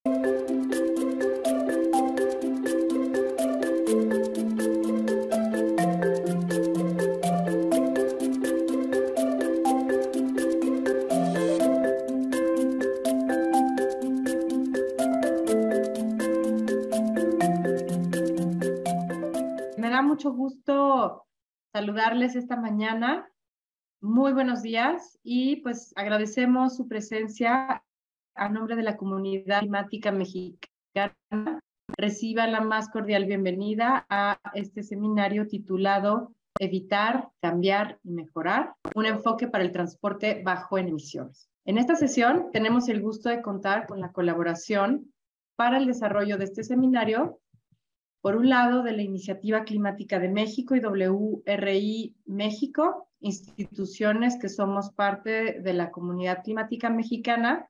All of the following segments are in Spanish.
Me da mucho gusto saludarles esta mañana. Muy buenos días y pues agradecemos su presencia a nombre de la comunidad climática mexicana. Reciba la más cordial bienvenida a este seminario titulado Evitar, Cambiar y Mejorar, un enfoque para el transporte bajo en emisiones. En esta sesión tenemos el gusto de contar con la colaboración para el desarrollo de este seminario, por un lado, de la Iniciativa Climática de México y WRI México, instituciones que somos parte de la comunidad climática mexicana,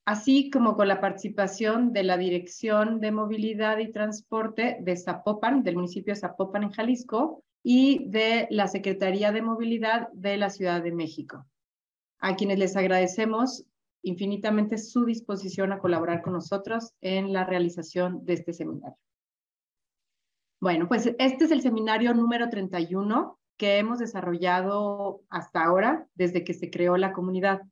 así como con la participación de la Dirección de Movilidad y Transporte de Zapopan, del municipio de Zapopan en Jalisco, y de la Secretaría de Movilidad de la Ciudad de México, a quienes les agradecemos infinitamente su disposición a colaborar con nosotros en la realización de este seminario. Bueno, pues este es el seminario número 31 que hemos desarrollado hasta ahora, desde que se creó la comunidad.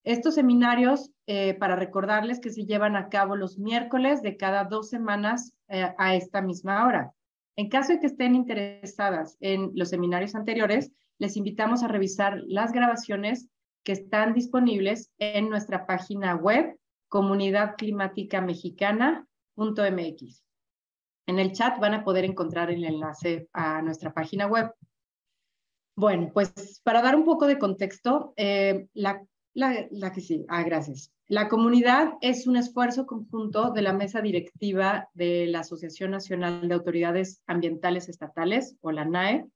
Estos seminarios, para recordarles que se llevan a cabo los miércoles de cada 2 semanas a esta misma hora. En caso de que estén interesadas en los seminarios anteriores, les invitamos a revisar las grabaciones que están disponibles en nuestra página web, comunidadclimaticamexicana.mx. En el chat van a poder encontrar el enlace a nuestra página web. Bueno, pues para dar un poco de contexto, gracias. La comunidad es un esfuerzo conjunto de la mesa directiva de la Asociación Nacional de Autoridades Ambientales Estatales, o la ANAE,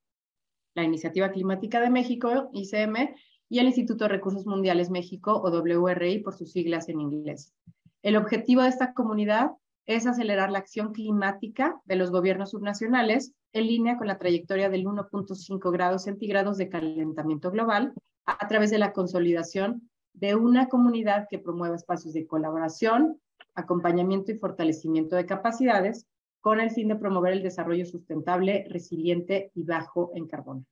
la Iniciativa Climática de México, ICM, y el Instituto de Recursos Mundiales México, o WRI, por sus siglas en inglés. El objetivo de esta comunidad es acelerar la acción climática de los gobiernos subnacionales en línea con la trayectoria del 1.5 grados centígrados de calentamiento global a través de la consolidación de una comunidad que promueva espacios de colaboración, acompañamiento y fortalecimiento de capacidades con el fin de promover el desarrollo sustentable, resiliente y bajo en carbono.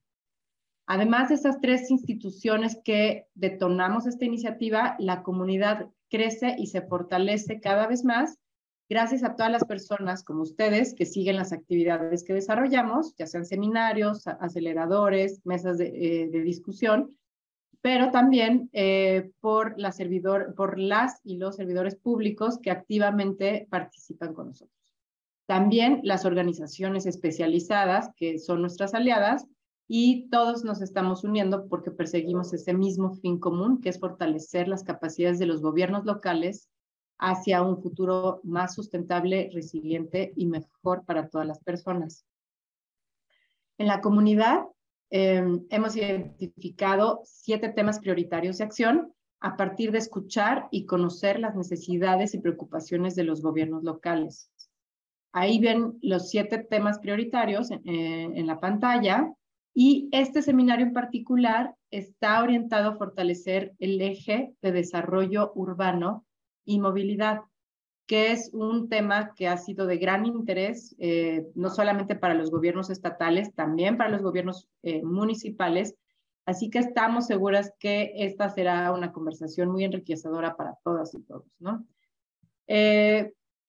Además de estas 3 instituciones que detonamos esta iniciativa, la comunidad crece y se fortalece cada vez más gracias a todas las personas como ustedes que siguen las actividades que desarrollamos, ya sean seminarios, aceleradores, mesas de discusión, pero también por las y los servidores públicos que activamente participan con nosotros. También las organizaciones especializadas, que son nuestras aliadas, y todos nos estamos uniendo porque perseguimos ese mismo fin común, que es fortalecer las capacidades de los gobiernos locales hacia un futuro más sustentable, resiliente y mejor para todas las personas. En la comunidad hemos identificado 7 temas prioritarios de acción a partir de escuchar y conocer las necesidades y preocupaciones de los gobiernos locales. Ahí ven los 7 temas prioritarios en la pantalla, y este seminario en particular está orientado a fortalecer el eje de desarrollo urbano y movilidad, que es un tema que ha sido de gran interés, no solamente para los gobiernos estatales, también para los gobiernos municipales. Así que estamos seguras que esta será una conversación muy enriquecedora para todas y todos, ¿no?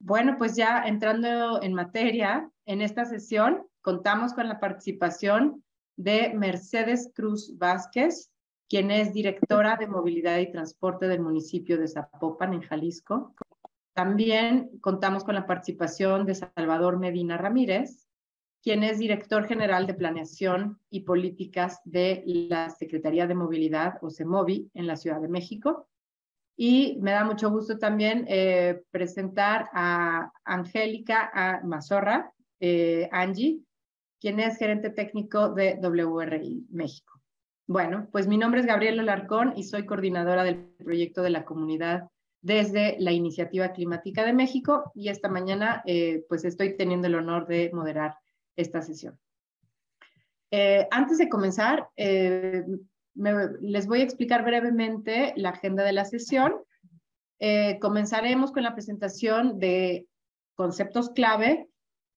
Bueno, pues ya entrando en materia, en esta sesión contamos con la participación de Mercedes Cruz Vázquez, quien es directora de Movilidad y Transporte del municipio de Zapopan, en Jalisco. También contamos con la participación de Salvador Medina Ramírez, quien es director general de Planeación y Políticas de la Secretaría de Movilidad, o CEMOVI, en la Ciudad de México. Y me da mucho gusto también presentar a Angélica Mazorra, Angie, quien es gerente técnico de WRI México. Bueno, pues mi nombre es Gabriela Alarcón y soy coordinadora del proyecto de la comunidad desde la Iniciativa Climática de México, y esta mañana pues estoy teniendo el honor de moderar esta sesión. Antes de comenzar, les voy a explicar brevemente la agenda de la sesión. comenzaremos con la presentación de conceptos clave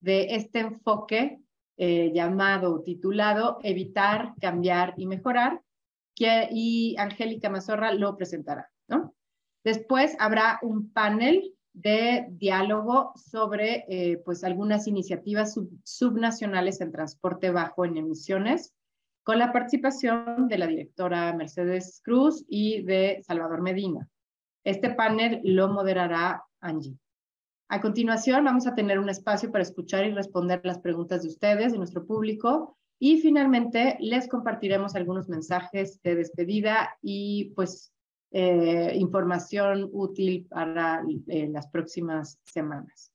de este enfoque llamado, titulado Evitar, Cambiar y Mejorar, y Angélica Mazorra lo presentará, ¿no? Después habrá un panel de diálogo sobre pues algunas iniciativas subnacionales en transporte bajo en emisiones, con la participación de la directora Mercedes Cruz y de Salvador Medina. Este panel lo moderará Angie. A continuación, vamos a tener un espacio para escuchar y responder las preguntas de ustedes, de nuestro público, y finalmente les compartiremos algunos mensajes de despedida y pues información útil para las próximas semanas.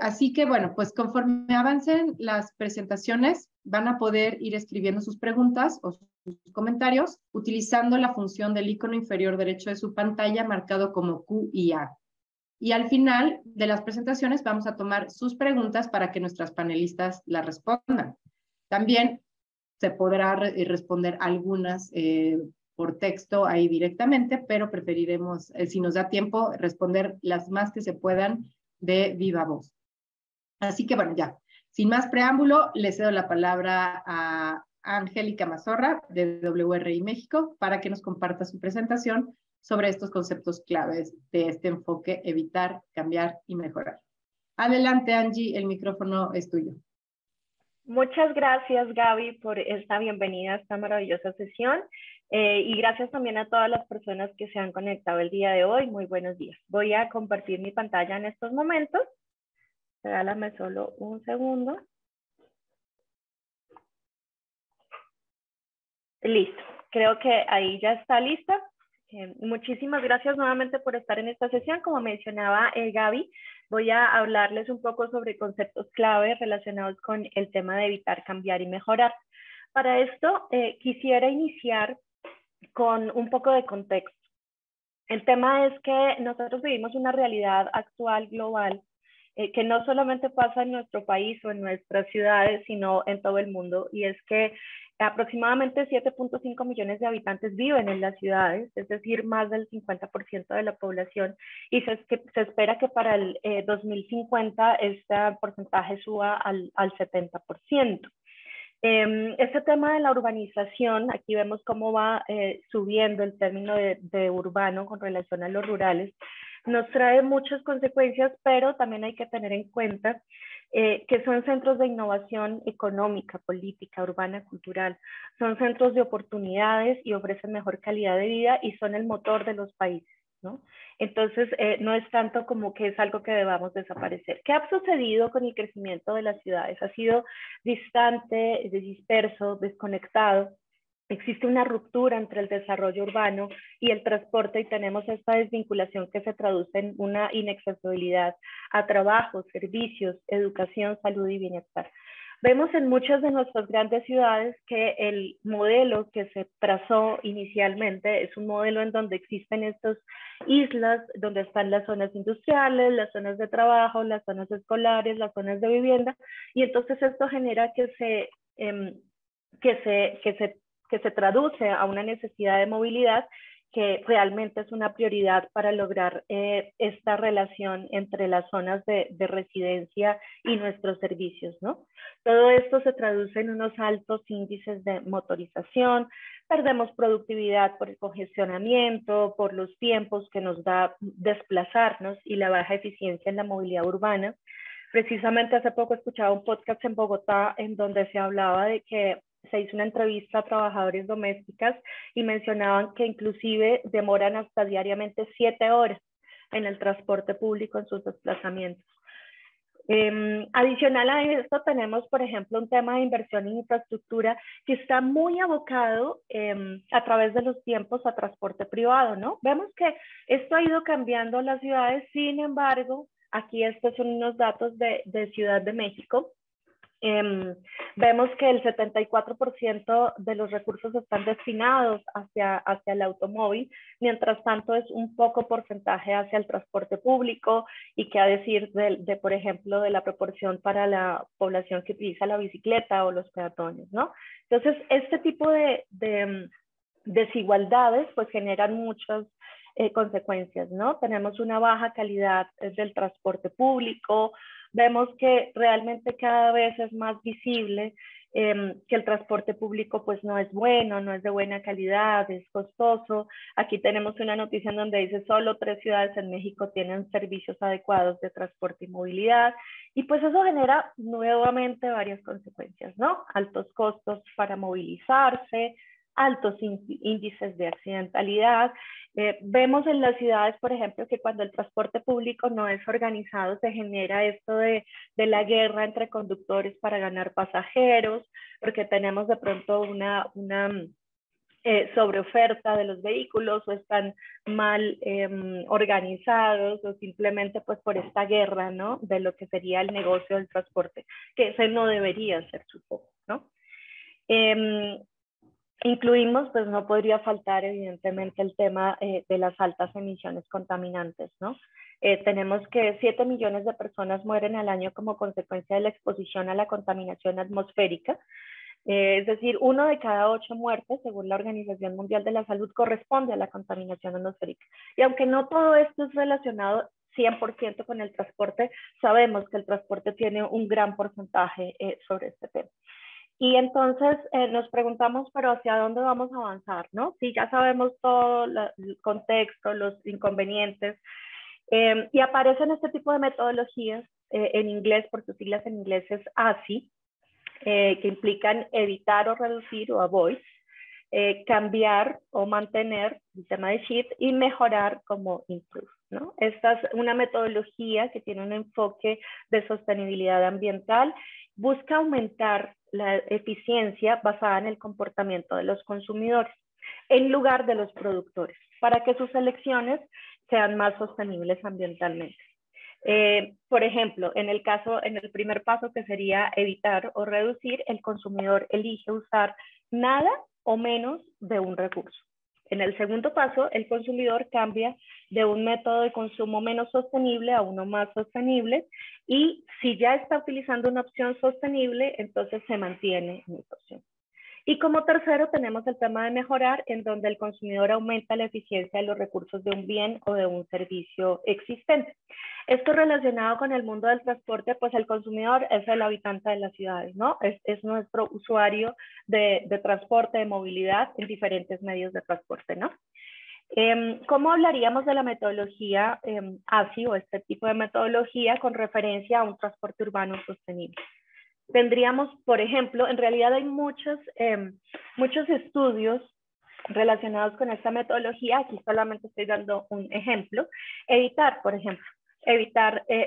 Así que bueno, pues conforme avancen las presentaciones, van a poder ir escribiendo sus preguntas o sus comentarios utilizando la función del icono inferior derecho de su pantalla marcado como Q y A. Y al final de las presentaciones vamos a tomar sus preguntas para que nuestras panelistas las respondan. También se podrá responder algunas por texto ahí directamente, pero preferiremos, si nos da tiempo, responder las más que se puedan de viva voz. Así que bueno, ya, sin más preámbulo, le cedo la palabra a Angélica Mazorra de WRI México para que nos comparta su presentación sobre estos conceptos claves de este enfoque, evitar, cambiar y mejorar. Adelante, Angie, el micrófono es tuyo. Muchas gracias, Gaby, por esta bienvenida a esta maravillosa sesión y gracias también a todas las personas que se han conectado el día de hoy. Muy buenos días. Voy a compartir mi pantalla en estos momentos. Regálame solo un segundo. Listo. Creo que ahí ya está lista. Muchísimas gracias nuevamente por estar en esta sesión. Como mencionaba Gaby, voy a hablarles un poco sobre conceptos clave relacionados con el tema de evitar, cambiar y mejorar. Para esto, quisiera iniciar con un poco de contexto. El tema es que nosotros vivimos una realidad actual global que no solamente pasa en nuestro país o en nuestras ciudades, sino en todo el mundo, y es que aproximadamente 7.5 millones de habitantes viven en las ciudades, es decir, más del 50% de la población, y se espera que para el 2050 este porcentaje suba al 70%. Este tema de la urbanización, aquí vemos cómo va subiendo el término de urbano con relación a los rurales, nos trae muchas consecuencias, pero también hay que tener en cuenta que son centros de innovación económica, política, urbana, cultural. Son centros de oportunidades y ofrecen mejor calidad de vida y son el motor de los países, ¿no? Entonces, no es tanto como que es algo que debamos desaparecer. ¿Qué ha sucedido con el crecimiento de las ciudades? Ha sido distante, disperso, desconectado. Existe una ruptura entre el desarrollo urbano y el transporte y tenemos esta desvinculación que se traduce en una inaccesibilidad a trabajo, servicios, educación, salud y bienestar. Vemos en muchas de nuestras grandes ciudades que el modelo que se trazó inicialmente es un modelo en donde existen estas islas, donde están las zonas industriales, las zonas de trabajo, las zonas escolares, las zonas de vivienda, y entonces esto genera que se traduce a una necesidad de movilidad que realmente es una prioridad para lograr esta relación entre las zonas de residencia y nuestros servicios, ¿no? Todo esto se traduce en unos altos índices de motorización, perdemos productividad por el congestionamiento, por los tiempos que nos da desplazarnos y la baja eficiencia en la movilidad urbana. Precisamente hace poco escuchaba un podcast en Bogotá en donde se hablaba de que se hizo una entrevista a trabajadores domésticas y mencionaban que inclusive demoran hasta diariamente 7 horas en el transporte público en sus desplazamientos. Adicional a esto tenemos, por ejemplo, un tema de inversión en infraestructura que está muy abocado a través de los tiempos a transporte privado, ¿no? Vemos que esto ha ido cambiando las ciudades, sin embargo, aquí estos son unos datos de Ciudad de México. Vemos que el 74% de los recursos están destinados hacia el automóvil, mientras tanto es un poco porcentaje hacia el transporte público y qué a decir por ejemplo, de la proporción para la población que utiliza la bicicleta o los peatones, ¿no? Entonces, este tipo de desigualdades pues generan muchos consecuencias, ¿no? Tenemos una baja calidad del transporte público, vemos que realmente cada vez es más visible que el transporte público pues no es bueno, no es de buena calidad, es costoso. Aquí tenemos una noticia en donde dice solo 3 ciudades en México tienen servicios adecuados de transporte y movilidad, y pues eso genera nuevamente varias consecuencias, ¿no? Altos costos para movilizarse, altos índices de accidentalidad. Vemos en las ciudades, por ejemplo, que cuando el transporte público no es organizado, se genera esto de la guerra entre conductores para ganar pasajeros, porque tenemos de pronto una sobreoferta de los vehículos, o están mal organizados, o simplemente pues por esta guerra, ¿no? De lo que sería el negocio del transporte, que ese no debería ser su foco, ¿no? Incluimos, pues no podría faltar evidentemente el tema de las altas emisiones contaminantes, ¿no? Tenemos que 7 millones de personas mueren al año como consecuencia de la exposición a la contaminación atmosférica. Es decir, 1 de cada 8 muertes, según la Organización Mundial de la Salud, corresponde a la contaminación atmosférica. Y aunque no todo esto es relacionado 100% con el transporte, sabemos que el transporte tiene un gran porcentaje sobre este tema. Y entonces nos preguntamos, pero ¿hacia dónde vamos a avanzar? ¿No? Si ya sabemos todo el contexto, los inconvenientes, y aparecen este tipo de metodologías en inglés, por sus siglas en inglés es ASI, que implican evitar o reducir o avoid, cambiar o mantener, el tema de shift, y mejorar como improve, ¿no? Esta es una metodología que tiene un enfoque de sostenibilidad ambiental, busca aumentar la eficiencia basada en el comportamiento de los consumidores en lugar de los productores, para que sus elecciones sean más sostenibles ambientalmente. Por ejemplo, en el primer paso, que sería evitar o reducir, el consumidor elige usar nada o menos de un recurso. En el segundo paso, el consumidor cambia de un método de consumo menos sostenible a uno más sostenible, y si ya está utilizando una opción sostenible, entonces se mantiene en esa opción. Y como tercero tenemos el tema de mejorar, en donde el consumidor aumenta la eficiencia de los recursos de un bien o de un servicio existente. Esto relacionado con el mundo del transporte, pues el consumidor es el habitante de las ciudades, ¿no? Es nuestro usuario de transporte, de movilidad en diferentes medios de transporte, ¿no? ¿Cómo hablaríamos de la metodología ASI o este tipo de metodología con referencia a un transporte urbano sostenible? Tendríamos, por ejemplo, en realidad hay muchos estudios relacionados con esta metodología. Aquí solamente estoy dando un ejemplo. Evitar, por ejemplo,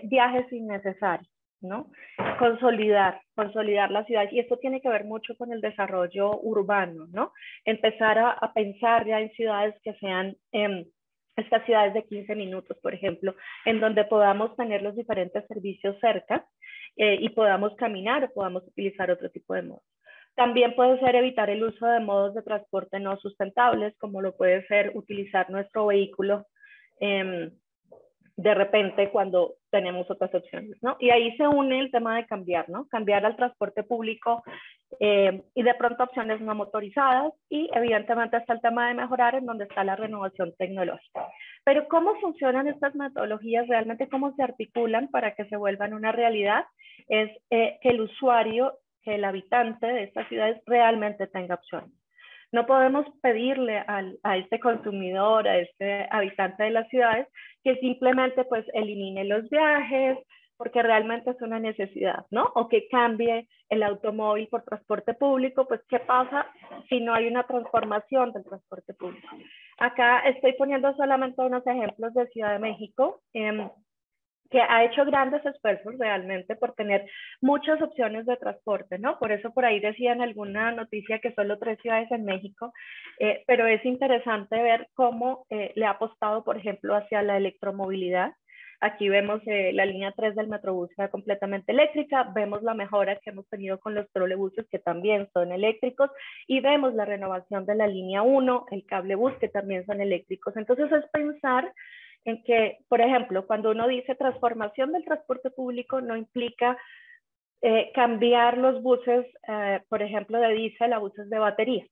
viajes innecesarios, ¿no? Consolidar la ciudad, y esto tiene que ver mucho con el desarrollo urbano, ¿no? Empezar a pensar ya en ciudades que sean estas ciudades de 15 minutos, por ejemplo, en donde podamos tener los diferentes servicios cerca y podamos caminar o podamos utilizar otro tipo de modos. También puede ser evitar el uso de modos de transporte no sustentables, como lo puede ser utilizar nuestro vehículo de repente cuando tenemos otras opciones, ¿no? Y ahí se une el tema de cambiar, ¿no? Cambiar al transporte público y de pronto opciones no motorizadas, y evidentemente está el tema de mejorar, en donde está la renovación tecnológica. Pero ¿cómo funcionan estas metodologías realmente? ¿Cómo se articulan para que se vuelvan una realidad? Es que el usuario, que el habitante de estas ciudades realmente tenga opciones. No podemos pedirle a este consumidor, a este habitante de las ciudades, que simplemente pues elimine los viajes, porque realmente es una necesidad, ¿no? O que cambie el automóvil por transporte público. Pues ¿qué pasa si no hay una transformación del transporte público? Acá estoy poniendo solamente unos ejemplos de Ciudad de México, que ha hecho grandes esfuerzos realmente por tener muchas opciones de transporte, ¿no? Por eso por ahí decían alguna noticia que solo 3 ciudades en México, pero es interesante ver cómo le ha apostado, por ejemplo, hacia la electromovilidad. Aquí vemos la línea 3 del Metrobús completamente eléctrica, vemos la mejora que hemos tenido con los trolebuses, que también son eléctricos, y vemos la renovación de la línea 1, el cablebús, que también son eléctricos. Entonces es pensar en que, por ejemplo, cuando uno dice transformación del transporte público, no implica cambiar los buses, por ejemplo, de diésel a buses de batería.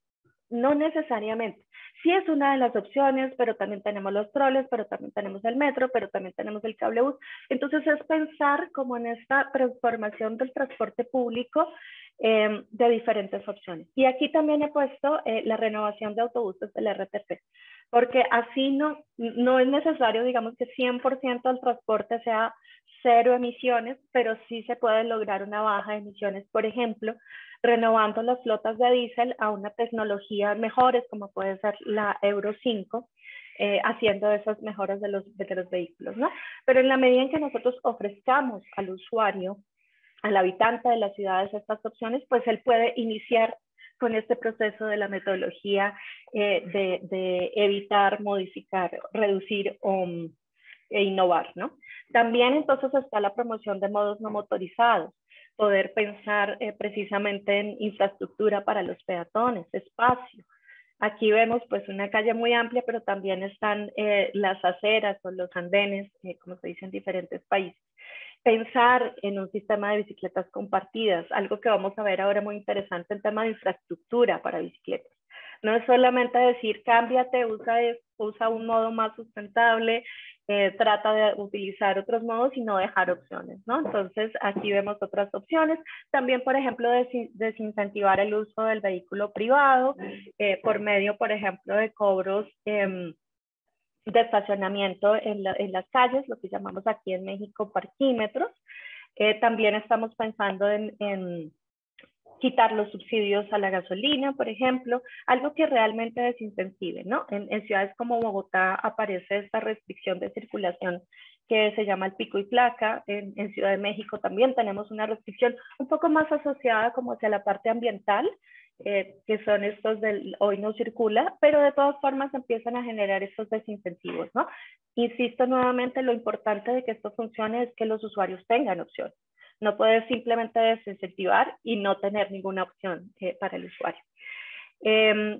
No necesariamente. Sí es una de las opciones, pero también tenemos los troles, pero también tenemos el metro, pero también tenemos el cablebús. Entonces es pensar como en esta transformación del transporte público de diferentes opciones. Y aquí también he puesto la renovación de autobuses del RTP, porque así no es necesario, digamos, que 100% del transporte sea cero emisiones, pero sí se puede lograr una baja de emisiones, por ejemplo, renovando las flotas de diésel a una tecnología mejores, como puede ser la Euro 5, haciendo esas mejoras de los vehículos, ¿no? Pero en la medida en que nosotros ofrezcamos al usuario, al habitante de las ciudades estas opciones, pues él puede iniciar con este proceso de la metodología de evitar, modificar, reducir e innovar, ¿no? También entonces está la promoción de modos no motorizados, poder pensar precisamente en infraestructura para los peatones, espacio. Aquí vemos pues una calle muy amplia, pero también están las aceras o los andenes, como se dice en diferentes países. Pensar en un sistema de bicicletas compartidas, algo que vamos a ver ahora muy interesante en tema de infraestructura para bicicletas. No es solamente decir, cámbiate, usa un modo más sustentable, trata de utilizar otros modos y no dejar opciones, ¿no? Entonces, aquí vemos otras opciones. También, por ejemplo, desincentivar el uso del vehículo privado por medio, por ejemplo, de cobros de estacionamiento en las calles, lo que llamamos aquí en México parquímetros. También estamos pensando en quitar los subsidios a la gasolina, por ejemplo, algo que realmente desincentive, ¿no? En ciudades como Bogotá aparece esta restricción de circulación que se llama el pico y placa. En Ciudad de México también tenemos una restricción un poco más asociada como hacia la parte ambiental, que son estos del hoy no circula, pero de todas formas empiezan a generar estos desincentivos, ¿no? Insisto nuevamente, lo importante de que esto funcione es que los usuarios tengan opciones. No puedes simplemente desincentivar y no tener ninguna opción para el usuario.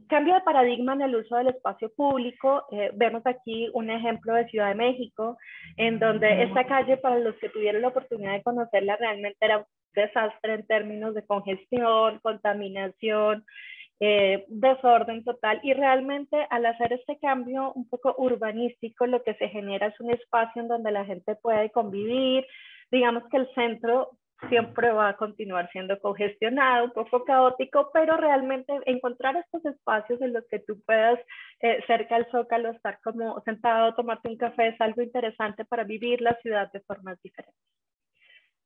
Cambio de paradigma en el uso del espacio público. Vemos aquí un ejemplo de Ciudad de México, en donde esta calle, para los que tuvieron la oportunidad de conocerla, realmente era un desastre en términos de congestión, contaminación, desorden total. Y realmente al hacer este cambio un poco urbanístico, lo que se genera es un espacio en donde la gente puede convivir. Digamos que el centro siempre va a continuar siendo congestionado, un poco caótico, pero realmente encontrar estos espacios en los que tú puedas, cerca del Zócalo, estar como sentado, tomarte un café, es algo interesante para vivir la ciudad de formas diferentes.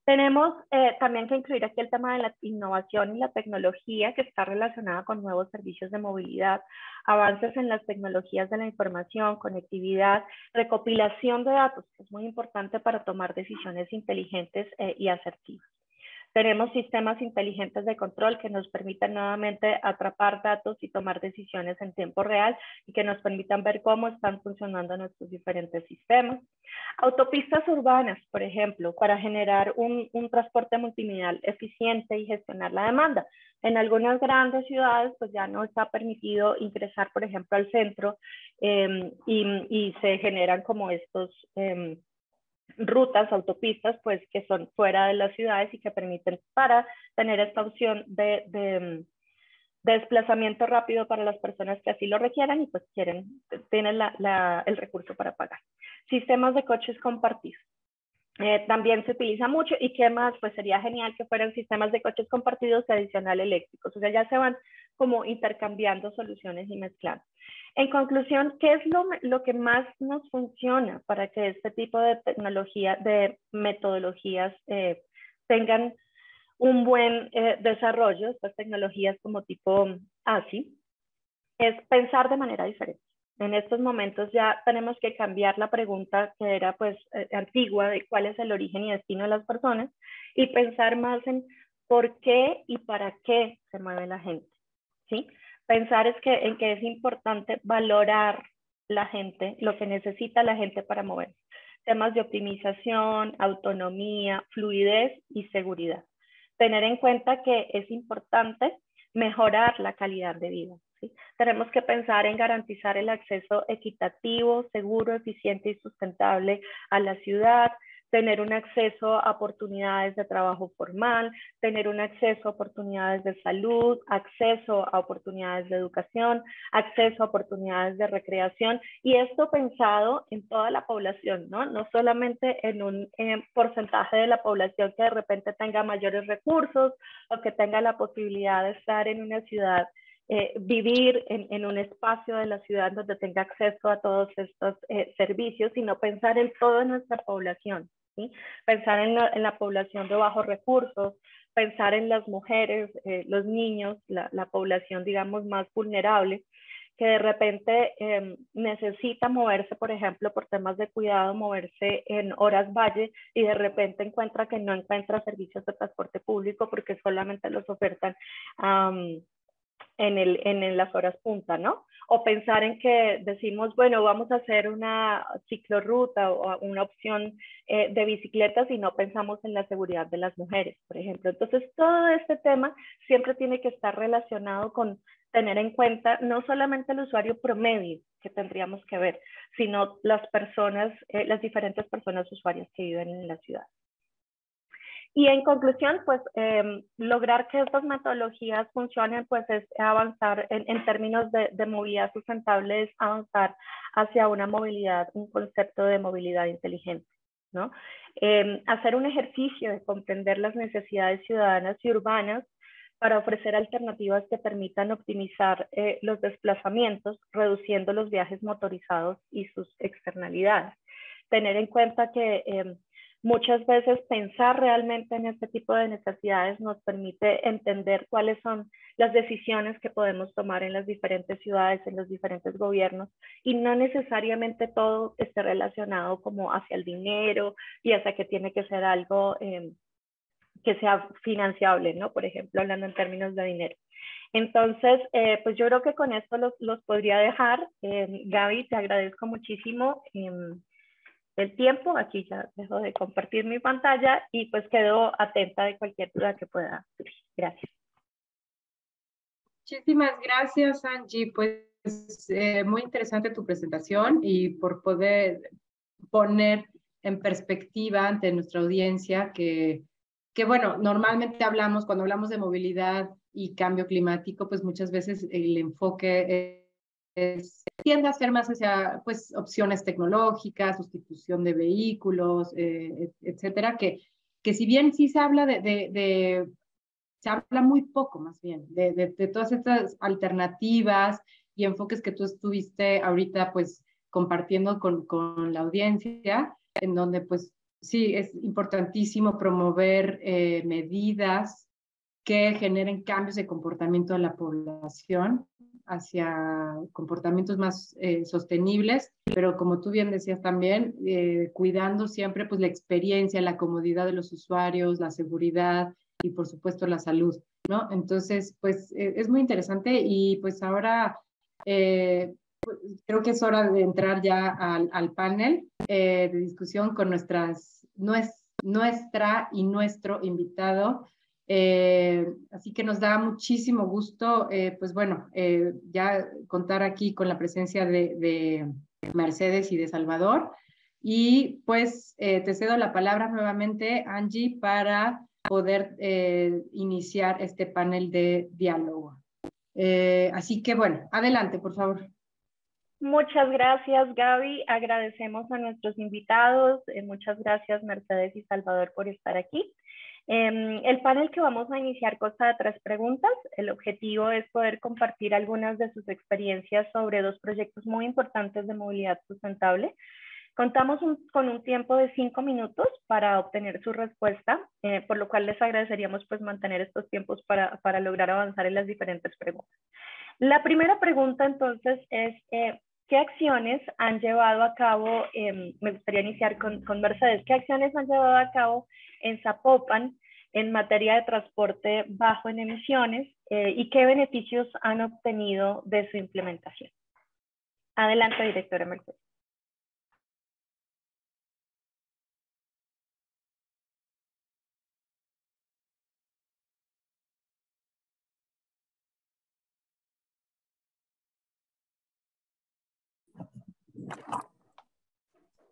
Tenemos también que incluir aquí el tema de la innovación y la tecnología, que está relacionada con nuevos servicios de movilidad, avances en las tecnologías de la información, conectividad, recopilación de datos, que es muy importante para tomar decisiones inteligentes y asertivas. Tenemos sistemas inteligentes de control que nos permitan nuevamente atrapar datos y tomar decisiones en tiempo real y que nos permitan ver cómo están funcionando nuestros diferentes sistemas. Autopistas urbanas, por ejemplo, para generar un transporte multimodal eficiente y gestionar la demanda. En algunas grandes ciudades pues ya no está permitido ingresar, por ejemplo, al centro y se generan como estos rutas, autopistas, pues que son fuera de las ciudades y que permiten para tener esta opción de desplazamiento rápido para las personas que así lo requieran y pues tienen el recurso para pagar. Sistemas de coches compartidos. También se utiliza mucho. ¿Y qué más? Pues sería genial que fueran sistemas de coches compartidos y adicional eléctricos. O sea, ya se van como intercambiando soluciones y mezclando. En conclusión, ¿qué es lo que más nos funciona para que este tipo de tecnología, de metodologías tengan un buen desarrollo, estas tecnologías como tipo ASI? Es pensar de manera diferente. En estos momentos ya tenemos que cambiar la pregunta que era pues antigua de cuál es el origen y destino de las personas y pensar más en por qué y para qué se mueve la gente, ¿sí? Pensar en que es importante valorar la gente, lo que necesita la gente para moverse. Temas de optimización, autonomía, fluidez y seguridad. Tener en cuenta que es importante mejorar la calidad de vida. ¿Sí? Tenemos que pensar en garantizar el acceso equitativo, seguro, eficiente y sustentable a la ciudad. tener un acceso a oportunidades de trabajo formal, tener un acceso a oportunidades de salud, acceso a oportunidades de educación, acceso a oportunidades de recreación, y esto pensado en toda la población, ¿no? No solamente en un porcentaje de la población que de repente tenga mayores recursos o que tenga la posibilidad de estar en una ciudad, vivir en un espacio de la ciudad donde tenga acceso a todos estos servicios, sino pensar en toda nuestra población, ¿sí? Pensar en la población de bajos recursos, pensar en las mujeres, los niños, la población, digamos, más vulnerable, que de repente necesita moverse, por ejemplo, por temas de cuidado, moverse en horas valle y de repente encuentra que no encuentra servicios de transporte público porque solamente los ofertan en las horas punta, ¿no? O pensar en que decimos, bueno, vamos a hacer una ciclorruta o una opción de bicicletas y no pensamos en la seguridad de las mujeres, por ejemplo. Entonces, todo este tema siempre tiene que estar relacionado con tener en cuenta no solamente el usuario promedio que tendríamos que ver, sino las personas, las diferentes personas usuarias que viven en la ciudad. Y en conclusión, pues lograr que estas metodologías funcionen, pues es avanzar en términos de movilidad sustentable, es avanzar hacia una movilidad, un concepto de movilidad inteligente, ¿no? Hacer un ejercicio de comprender las necesidades ciudadanas y urbanas para ofrecer alternativas que permitan optimizar los desplazamientos, reduciendo los viajes motorizados y sus externalidades. Tener en cuenta que muchas veces pensar realmente en este tipo de necesidades nos permite entender cuáles son las decisiones que podemos tomar en las diferentes ciudades, en los diferentes gobiernos, y no necesariamente todo esté relacionado como hacia el dinero y hacia que tiene que ser algo que sea financiable, ¿no? Por ejemplo, hablando en términos de dinero. Entonces, pues yo creo que con esto los podría dejar. Gaby, te agradezco muchísimo el tiempo. Aquí ya dejo de compartir mi pantalla y pues quedo atenta de cualquier duda que pueda surgir. Gracias. Muchísimas gracias, Angie. Pues muy interesante tu presentación y por poder poner en perspectiva ante nuestra audiencia que bueno, normalmente hablamos, cuando hablamos de movilidad y cambio climático, pues muchas veces el enfoque tiende a ser más hacia pues, opciones tecnológicas, sustitución de vehículos, etcétera, que si bien sí se habla se habla muy poco más bien de todas estas alternativas y enfoques que tú estuviste ahorita pues compartiendo con la audiencia, en donde pues sí es importantísimo promover medidas que generen cambios de comportamiento de la población hacia comportamientos más sostenibles, pero como tú bien decías también, cuidando siempre pues la experiencia, la comodidad de los usuarios, la seguridad y por supuesto la salud, ¿no? Entonces, pues es muy interesante y pues ahora creo que es hora de entrar ya al panel de discusión con nuestra y nuestro invitado. Así que nos da muchísimo gusto, pues bueno, ya contar aquí con la presencia de Mercedes y de Salvador. Y pues te cedo la palabra nuevamente, Angie, para poder iniciar este panel de diálogo. Así que bueno, adelante, por favor. Muchas gracias, Gaby. Agradecemos a nuestros invitados. Muchas gracias, Mercedes y Salvador, por estar aquí. El panel que vamos a iniciar consta de 3 preguntas. El objetivo es poder compartir algunas de sus experiencias sobre 2 proyectos muy importantes de movilidad sustentable. Contamos con un tiempo de 5 minutos para obtener su respuesta, por lo cual les agradeceríamos pues mantener estos tiempos para lograr avanzar en las diferentes preguntas. La primera pregunta entonces es, ¿qué acciones han llevado a cabo, me gustaría iniciar con Mercedes, ¿qué acciones han llevado a cabo en Zapopan en materia de transporte bajo en emisiones y qué beneficios han obtenido de su implementación? Adelante, directora Mercedes.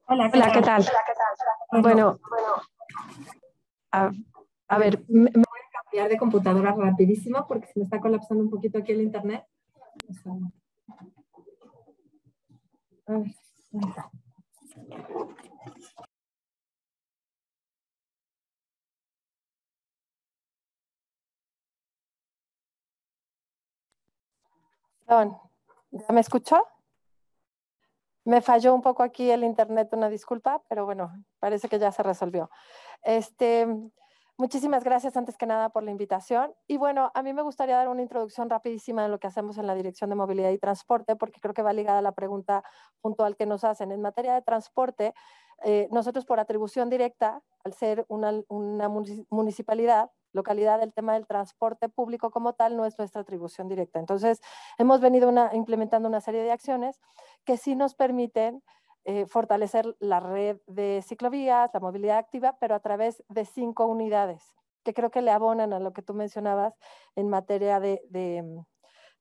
Hola, Hola, ¿qué tal? Bueno, a, a ver, me voy a cambiar de computadora rapidísimo porque se me está colapsando un poquito aquí el internet. A ver, perdón, ¿ya me escuchó? Me falló un poco aquí el internet, una disculpa, pero bueno, parece que ya se resolvió. Muchísimas gracias antes que nada por la invitación. Y bueno, a mí me gustaría dar una introducción rapidísima de lo que hacemos en la Dirección de Movilidad y Transporte, porque creo que va ligada a la pregunta puntual que nos hacen. En materia de transporte, nosotros por atribución directa, al ser una municipalidad, localidad, el tema del transporte público como tal no es nuestra atribución directa. Entonces, hemos venido implementando una serie de acciones que sí nos permiten fortalecer la red de ciclovías, la movilidad activa, pero a través de 5 unidades, que creo que le abonan a lo que tú mencionabas en materia de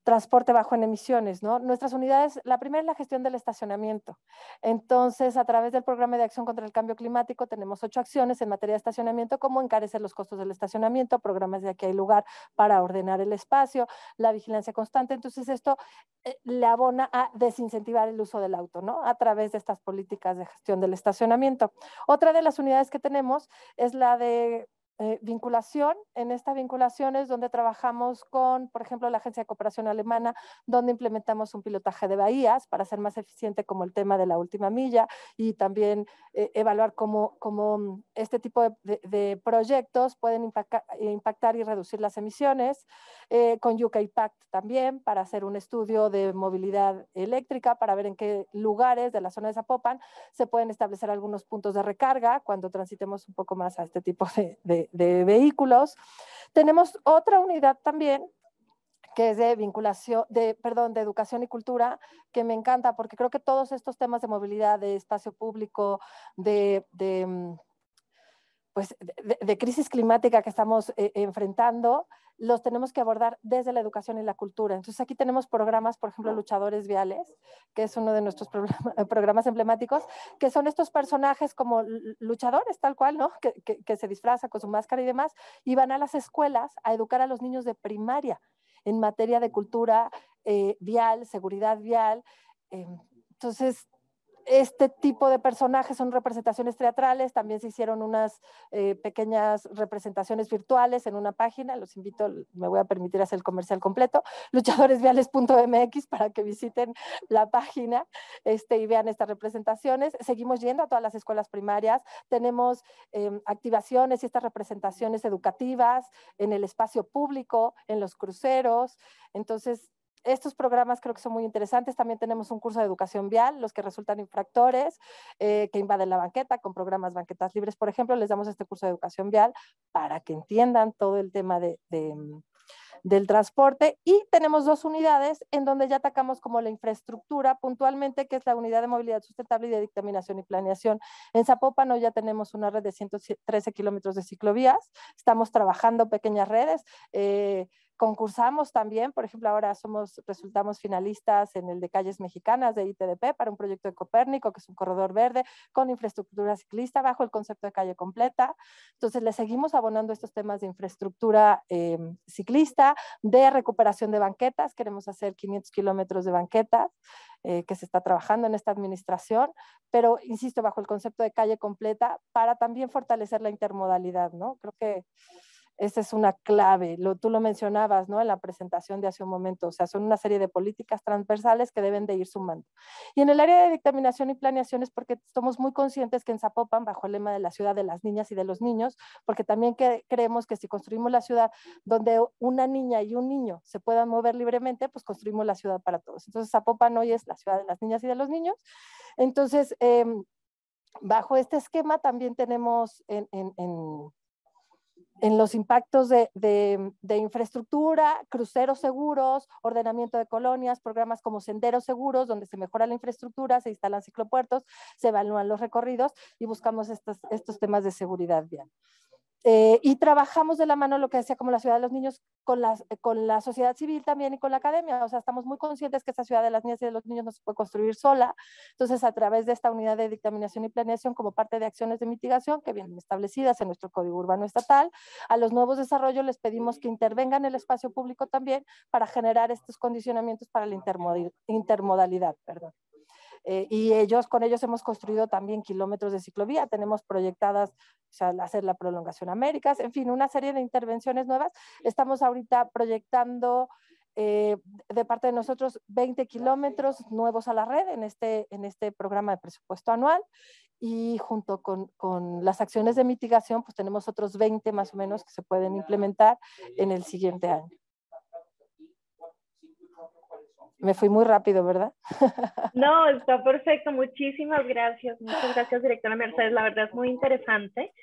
transporte bajo en emisiones, ¿no? Nuestras unidades, la primera es la gestión del estacionamiento. Entonces, a través del programa de acción contra el cambio climático, tenemos 8 acciones en materia de estacionamiento, como encarecer los costos del estacionamiento, programas de aquí hay lugar para ordenar el espacio, la vigilancia constante. Entonces, esto le abona a desincentivar el uso del auto, ¿no? A través de estas políticas de gestión del estacionamiento. Otra de las unidades que tenemos es la de vinculación. En esta vinculación es donde trabajamos con, por ejemplo, la Agencia de Cooperación Alemana, donde implementamos un pilotaje de bahías para ser más eficiente como el tema de la última milla y también evaluar cómo este tipo de proyectos pueden impactar y reducir las emisiones. Con UK Pact también para hacer un estudio de movilidad eléctrica para ver en qué lugares de la zona de Zapopan se pueden establecer algunos puntos de recarga cuando transitemos un poco más a este tipo de vehículos. Tenemos otra unidad también que es de vinculación, de educación y cultura, que me encanta porque creo que todos estos temas de movilidad, de espacio público, pues, de crisis climática que estamos enfrentando, los tenemos que abordar desde la educación y la cultura. Entonces aquí tenemos programas, por ejemplo, Luchadores Viales, que es uno de nuestros programas emblemáticos, que son estos personajes como luchadores, tal cual, ¿no? Que se disfrazan con su máscara y demás, y van a las escuelas a educar a los niños de primaria en materia de cultura vial, seguridad vial. Entonces, este tipo de personajes son representaciones teatrales, también se hicieron unas pequeñas representaciones virtuales en una página, los invito, me voy a permitir hacer el comercial completo, luchadoresviales.mx para que visiten la página y vean estas representaciones. Seguimos yendo a todas las escuelas primarias, tenemos activaciones y estas representaciones educativas en el espacio público, en los cruceros. Entonces, estos programas creo que son muy interesantes. También tenemos un curso de educación vial, los que resultan infractores, que invaden la banqueta, con programas Banquetas Libres, por ejemplo, les damos este curso de educación vial para que entiendan todo el tema del transporte. Y tenemos 2 unidades en donde ya atacamos como la infraestructura puntualmente, que es la unidad de movilidad sustentable y de dictaminación y planeación. En Zapopan hoy ya tenemos una red de 113 kilómetros de ciclovías, estamos trabajando pequeñas redes, concursamos también, por ejemplo, ahora resultamos finalistas en el de Calles Mexicanas de ITDP para un proyecto de Copérnico, que es un corredor verde con infraestructura ciclista bajo el concepto de calle completa. Entonces, le seguimos abonando estos temas de infraestructura ciclista, de recuperación de banquetas. Queremos hacer 500 kilómetros de banquetas, que se está trabajando en esta administración, pero insisto, bajo el concepto de calle completa para también fortalecer la intermodalidad, ¿no? Creo que esa es una clave, tú lo mencionabas, ¿no? En la presentación de hace un momento, o sea, son una serie de políticas transversales que deben de ir sumando. Y en el área de dictaminación y planeación es porque somos muy conscientes que en Zapopan, bajo el lema de la ciudad de las niñas y de los niños, porque también creemos que si construimos la ciudad donde una niña y un niño se puedan mover libremente, pues construimos la ciudad para todos. Entonces, Zapopan hoy es la ciudad de las niñas y de los niños. Entonces, bajo este esquema también tenemos en los impactos de infraestructura, cruceros seguros, ordenamiento de colonias, programas como senderos seguros, donde se mejora la infraestructura, se instalan ciclopuertos, se evalúan los recorridos y buscamos estos temas de seguridad vial. Y trabajamos de la mano, lo que decía, como la ciudad de los niños, con la sociedad civil también y con la academia. O sea, estamos muy conscientes que esta ciudad de las niñas y de los niños no se puede construir sola. Entonces, a través de esta unidad de dictaminación y planeación, como parte de acciones de mitigación que vienen establecidas en nuestro Código Urbano Estatal, a los nuevos desarrollos les pedimos que intervengan en el espacio público también para generar estos condicionamientos para la intermodalidad. Perdón. Y con ellos hemos construido también kilómetros de ciclovía, tenemos proyectadas, o sea, hacer la prolongación Américas, en fin, una serie de intervenciones nuevas. Estamos ahorita proyectando de parte de nosotros 20 kilómetros nuevos a la red en este programa de presupuesto anual, y junto con las acciones de mitigación, pues tenemos otros 20 más o menos que se pueden implementar en el siguiente año. Me fui muy rápido, ¿verdad? No, está perfecto. Muchísimas gracias. Muchas gracias, directora Mercedes. La verdad es muy interesante.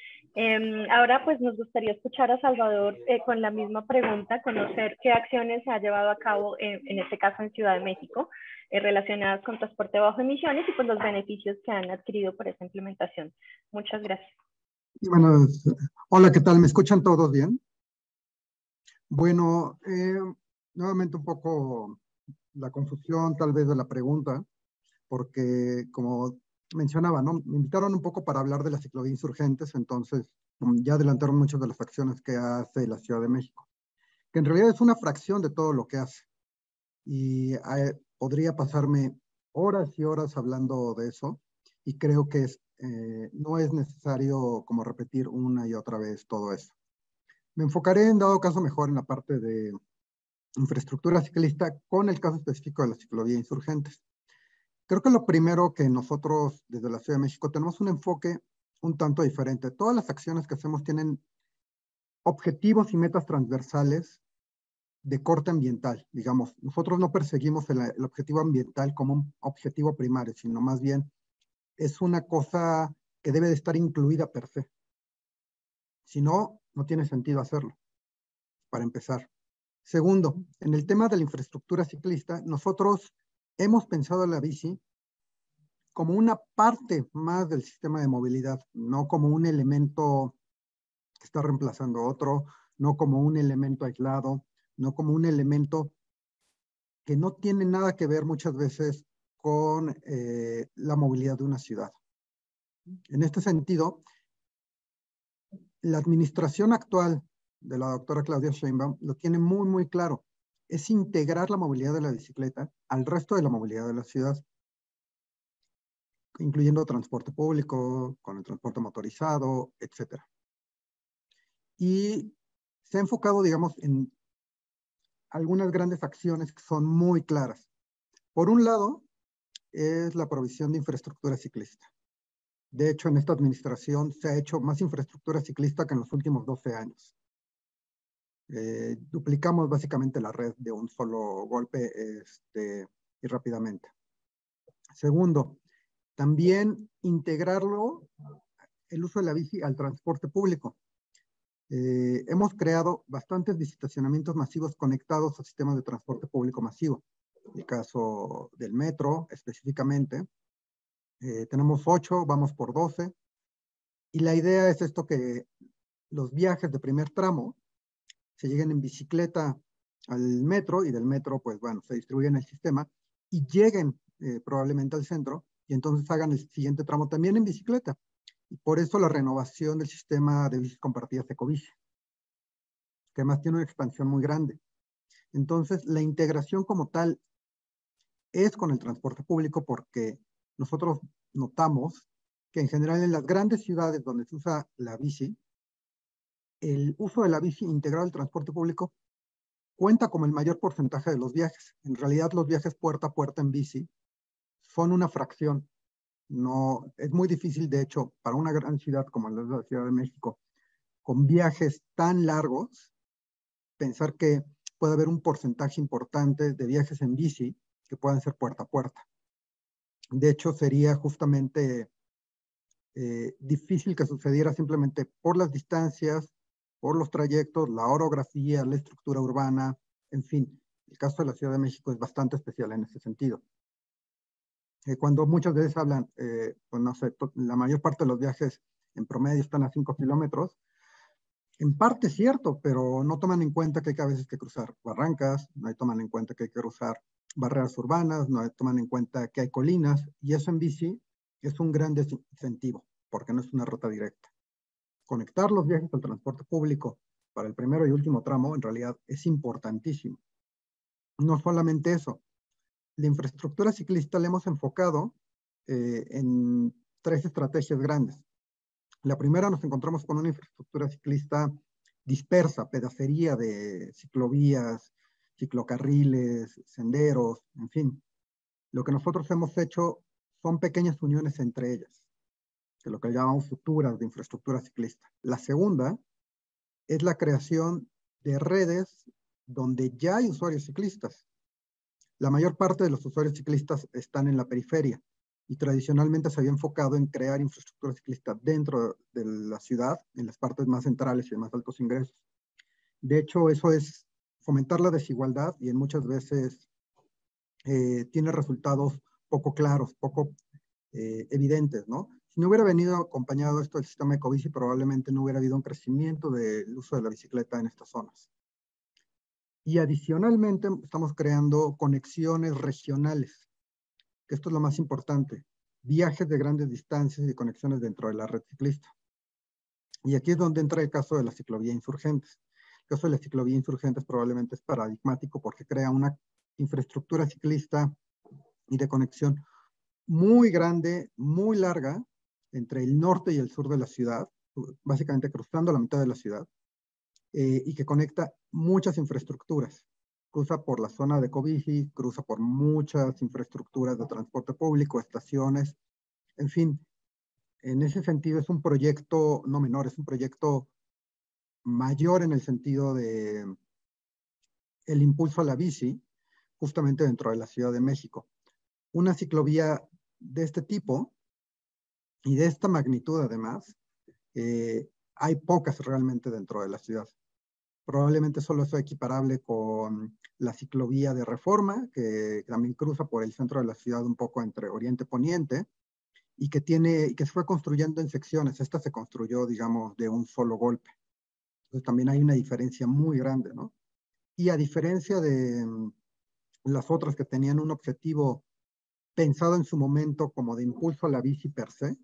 Ahora pues nos gustaría escuchar a Salvador con la misma pregunta, conocer qué acciones se ha llevado a cabo, en este caso en Ciudad de México, relacionadas con transporte bajo emisiones y pues los beneficios que han adquirido por esa implementación. Muchas gracias. Bueno, hola, ¿qué tal? ¿Me escuchan todos bien? Bueno, nuevamente un poco la confusión tal vez de la pregunta, porque como mencionaba, ¿no? Me invitaron un poco para hablar de las ciclovías insurgentes, entonces ya adelantaron muchas de las acciones que hace la Ciudad de México, que en realidad es una fracción de todo lo que hace. Y podría pasarme horas y horas hablando de eso, y creo que no es necesario como repetir una y otra vez todo eso. Me enfocaré en dado caso mejor en la parte de infraestructura ciclista con el caso específico de la ciclovía insurgentes. Creo que lo primero que nosotros desde la Ciudad de México tenemos un enfoque un tanto diferente. Todas las acciones que hacemos tienen objetivos y metas transversales de corte ambiental, digamos. Nosotros no perseguimos el objetivo ambiental como un objetivo primario, sino más bien es una cosa que debe de estar incluida per se. Si no, no tiene sentido hacerlo, para empezar. Segundo, en el tema de la infraestructura ciclista, nosotros hemos pensado en la bici como una parte más del sistema de movilidad, no como un elemento que está reemplazando otro, no como un elemento aislado, no como un elemento que no tiene nada que ver muchas veces con la movilidad de una ciudad. En este sentido, la administración actual de la doctora Claudia Sheinbaum lo tiene muy, muy claro. Es integrar la movilidad de la bicicleta al resto de la movilidad de la ciudad, incluyendo transporte público, con el transporte motorizado, etc. Y se ha enfocado, digamos, en algunas grandes acciones que son muy claras. Por un lado, es la provisión de infraestructura ciclista. De hecho, en esta administración se ha hecho más infraestructura ciclista que en los últimos 12 años. Duplicamos básicamente la red de un solo golpe y rápidamente. Segundo, también integrarlo, el uso de la bici al transporte público. Hemos creado bastantes visitacionamientos masivos conectados a sistemas de transporte público masivo. El caso del metro, específicamente. Tenemos 8, vamos por 12. Y la idea es esto, que los viajes de primer tramo se lleguen en bicicleta al metro, y del metro, pues bueno, se distribuyen el sistema y lleguen probablemente al centro, y entonces hagan el siguiente tramo también en bicicleta. Y por eso la renovación del sistema de bicis compartidas Ecobici, que además tiene una expansión muy grande. Entonces, la integración como tal es con el transporte público, porque nosotros notamos que en general en las grandes ciudades donde se usa la bici, el uso de la bici integrado al transporte público cuenta como el mayor porcentaje de los viajes. En realidad, los viajes puerta a puerta en bici son una fracción. No, es muy difícil, de hecho, para una gran ciudad como la Ciudad de México, con viajes tan largos, pensar que puede haber un porcentaje importante de viajes en bici que puedan ser puerta a puerta. De hecho, sería justamente difícil que sucediera simplemente por las distancias, por los trayectos, la orografía, la estructura urbana, en fin. El caso de la Ciudad de México es bastante especial en ese sentido. Cuando muchas veces hablan, pues no sé, la mayor parte de los viajes en promedio están a 5 kilómetros, En parte es cierto, pero no toman en cuenta que hay a veces que cruzar barrancas, no toman en cuenta que hay que cruzar barreras urbanas, no toman en cuenta que hay colinas, y eso en bici es un gran desincentivo, porque no es una ruta directa. Conectar los viajes al transporte público para el primero y último tramo en realidad es importantísimo. No solamente eso, la infraestructura ciclista la hemos enfocado en 3 estrategias grandes. La primera, nos encontramos con una infraestructura ciclista dispersa, pedacería de ciclovías, ciclocarriles, senderos, en fin. Lo que nosotros hemos hecho son pequeñas uniones entre ellas, que es lo que llamamos futuras de infraestructura ciclista. La segunda es la creación de redes donde ya hay usuarios ciclistas. La mayor parte de los usuarios ciclistas están en la periferia y tradicionalmente se había enfocado en crear infraestructura ciclista dentro de la ciudad, en las partes más centrales y de más altos ingresos. De hecho, eso es fomentar la desigualdad y en muchas veces tiene resultados poco claros, poco evidentes, ¿no? Si no hubiera venido acompañado esto del sistema Ecobici, probablemente no hubiera habido un crecimiento del uso de la bicicleta en estas zonas. Y adicionalmente estamos creando conexiones regionales, que esto es lo más importante, viajes de grandes distancias y conexiones dentro de la red ciclista. Y aquí es donde entra el caso de la ciclovía Insurgentes. El caso de la ciclovía Insurgentes probablemente es paradigmático porque crea una infraestructura ciclista y de conexión muy grande, muy larga, entre el norte y el sur de la ciudad, básicamente cruzando la mitad de la ciudad, y que conecta muchas infraestructuras. Cruza por la zona de Ecobici, cruza por muchas infraestructuras de transporte público, estaciones, en fin. En ese sentido es un proyecto no menor, es un proyecto mayor en el sentido de el impulso a la bici, justamente dentro de la Ciudad de México. Una ciclovía de este tipo y de esta magnitud además, hay pocas realmente dentro de la ciudad. Probablemente solo es equiparable con la ciclovía de Reforma, que también cruza por el centro de la ciudad un poco entre oriente y poniente, y que se fue construyendo en secciones. Esta se construyó, digamos, de un solo golpe. Entonces también hay una diferencia muy grande, ¿no? Y a diferencia de las otras que tenían un objetivo pensado en su momento como de impulso a la bici per se,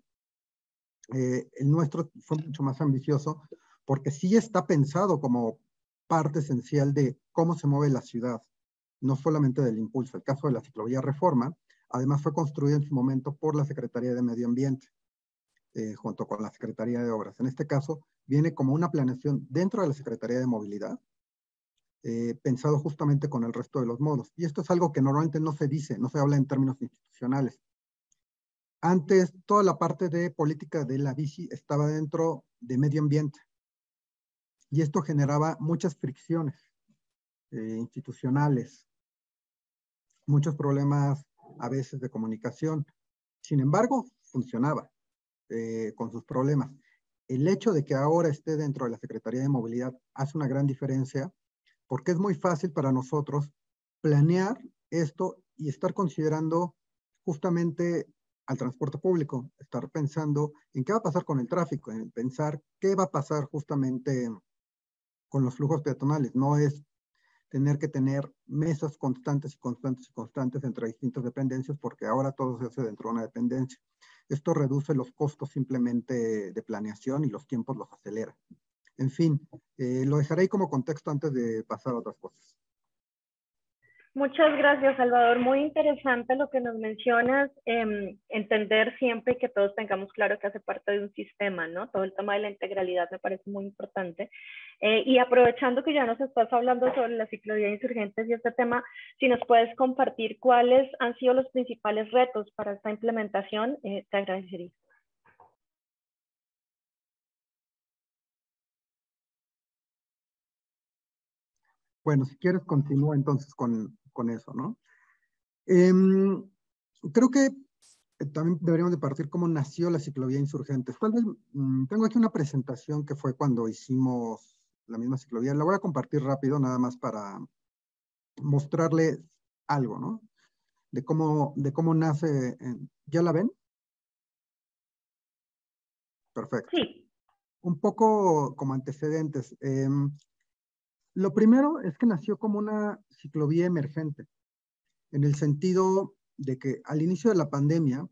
el nuestro fue mucho más ambicioso porque sí está pensado como parte esencial de cómo se mueve la ciudad, no solamente del impulso. El caso de la ciclovía Reforma, además fue construido en su momento por la Secretaría de Medio Ambiente, junto con la Secretaría de Obras. En este caso, viene como una planeación dentro de la Secretaría de Movilidad, pensado justamente con el resto de los modos. Y esto es algo que normalmente no se dice, no se habla en términos institucionales. Antes, toda la parte de política de la bici estaba dentro de medio ambiente. Y esto generaba muchas fricciones institucionales, muchos problemas a veces de comunicación. Sin embargo, funcionaba con sus problemas. El hecho de que ahora esté dentro de la Secretaría de Movilidad hace una gran diferencia porque es muy fácil para nosotros planear esto y estar considerando justamente al transporte público, estar pensando en qué va a pasar con el tráfico, en pensar qué va a pasar justamente con los flujos peatonales. No es tener que tener mesas constantes y constantes y constantes entre distintas dependencias, porque ahora todo se hace dentro de una dependencia. Esto reduce los costos simplemente de planeación y los tiempos los acelera. En fin, lo dejaré ahí como contexto antes de pasar a otras cosas. Muchas gracias, Salvador. Muy interesante lo que nos mencionas. Entender siempre que todos tengamos claro que hace parte de un sistema, ¿no? Todo el tema de la integralidad me parece muy importante. Y aprovechando que ya nos estás hablando sobre la ciclovía Insurgentes y este tema, si nos puedes compartir cuáles han sido los principales retos para esta implementación, te agradecería. Bueno, si quieres continúa entonces con eso, ¿no? Creo que también deberíamos de partir cómo nació la ciclovía Insurgentes. Tal vez tengo aquí una presentación que fue cuando hicimos la misma ciclovía. La voy a compartir rápido, nada más para mostrarles algo, ¿no? De cómo nace. ¿Ya la ven? Perfecto. Sí. un poco como antecedentes. Lo primero es que nació como una ciclovía emergente, en el sentido de que al inicio de la pandemia,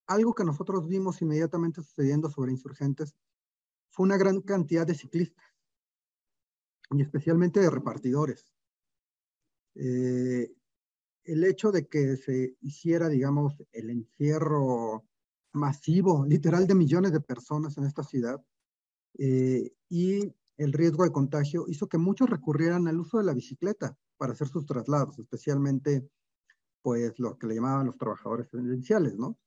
algo que nosotros vimos inmediatamente sucediendo sobre Insurgentes fue una gran cantidad de ciclistas, y especialmente de repartidores. El hecho de que se hiciera, digamos, el encierro masivo, literal, de millones de personas en esta ciudad, y el riesgo de contagio hizo que muchos recurrieran al uso de la bicicleta para hacer sus traslados, especialmente, pues, lo que le llamaban los trabajadores esenciales, ¿no?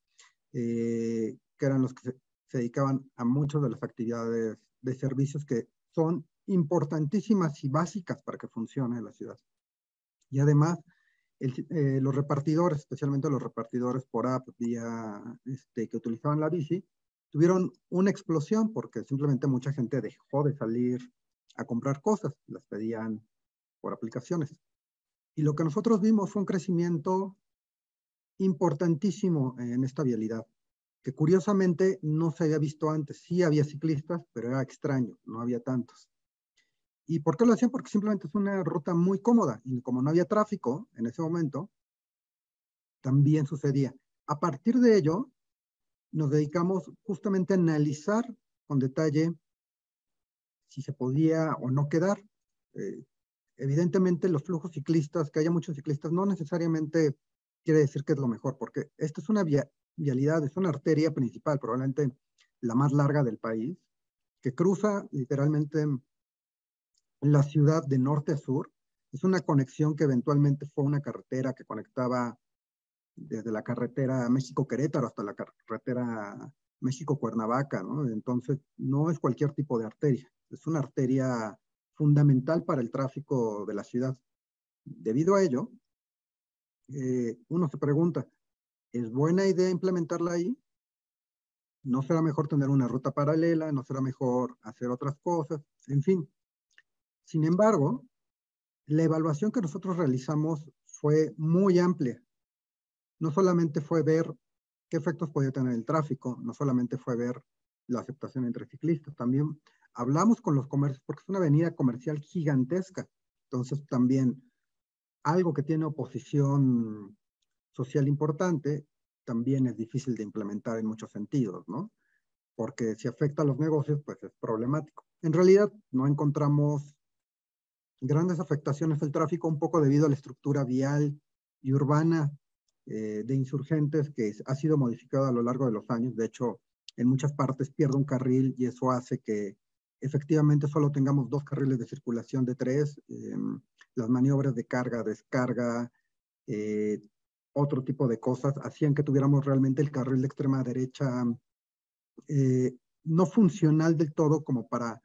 Que eran los que se dedicaban a muchas de las actividades de servicios que son importantísimas y básicas para que funcione la ciudad. Y además, los repartidores, especialmente los repartidores por app, que utilizaban la bici, tuvieron una explosión porque simplemente mucha gente dejó de salir a comprar cosas, las pedían por aplicaciones. Y lo que nosotros vimos fue un crecimiento importantísimo en esta vialidad, que curiosamente no se había visto antes. Sí había ciclistas, pero era extraño, no había tantos. ¿Y por qué lo hacían? Porque simplemente es una ruta muy cómoda, y como no había tráfico en ese momento, también sucedía. A partir de ello, nos dedicamos justamente a analizar con detalle si se podía o no quedar. Evidentemente, los flujos ciclistas, que haya muchos ciclistas, no necesariamente quiere decir que es lo mejor, porque esta es una vialidad, es una arteria principal, probablemente la más larga del país, que cruza literalmente la ciudad de norte a sur. Es una conexión que eventualmente fue una carretera que conectaba desde la carretera México-Querétaro hasta la carretera México-Cuernavaca, ¿no? Entonces, no es cualquier tipo de arteria, es una arteria fundamental para el tráfico de la ciudad. Debido a ello, uno se pregunta, ¿es buena idea implementarla ahí? ¿No será mejor tener una ruta paralela? ¿No será mejor hacer otras cosas? En fin. Sin embargo, la evaluación que nosotros realizamos fue muy amplia. No solamente fue ver qué efectos podía tener el tráfico, no solamente fue ver la aceptación entre ciclistas, también hablamos con los comercios, porque es una avenida comercial gigantesca. Entonces también algo que tiene oposición social importante, también es difícil de implementar en muchos sentidos, ¿no? Porque si afecta a los negocios, pues es problemático. En realidad no encontramos grandes afectaciones al tráfico, un poco debido a la estructura vial y urbana de Insurgentes, que ha sido modificada a lo largo de los años. De hecho, en muchas partes pierde un carril y eso hace que efectivamente solo tengamos 2 carriles de circulación de 3. Las maniobras de carga, descarga, otro tipo de cosas hacían que tuviéramos realmente el carril de extrema derecha no funcional del todo como para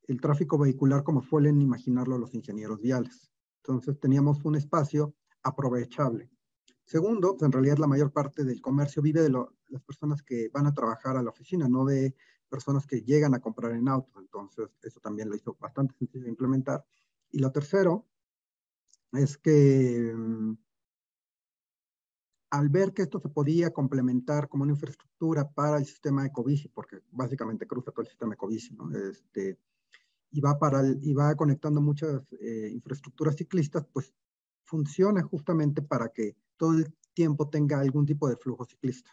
el tráfico vehicular como suelen imaginarlo los ingenieros viales. Entonces teníamos un espacio aprovechable. Segundo, pues en realidad la mayor parte del comercio vive de las personas que van a trabajar a la oficina, no de personas que llegan a comprar en autos. Entonces eso también lo hizo bastante sencillo de implementar. Y lo tercero es que al ver que esto se podía complementar como una infraestructura para el sistema Ecobici, porque básicamente cruza todo el sistema Ecobici, ¿no? Y va conectando muchas infraestructuras ciclistas, pues funciona justamente para que todo el tiempo tenga algún tipo de flujo ciclista.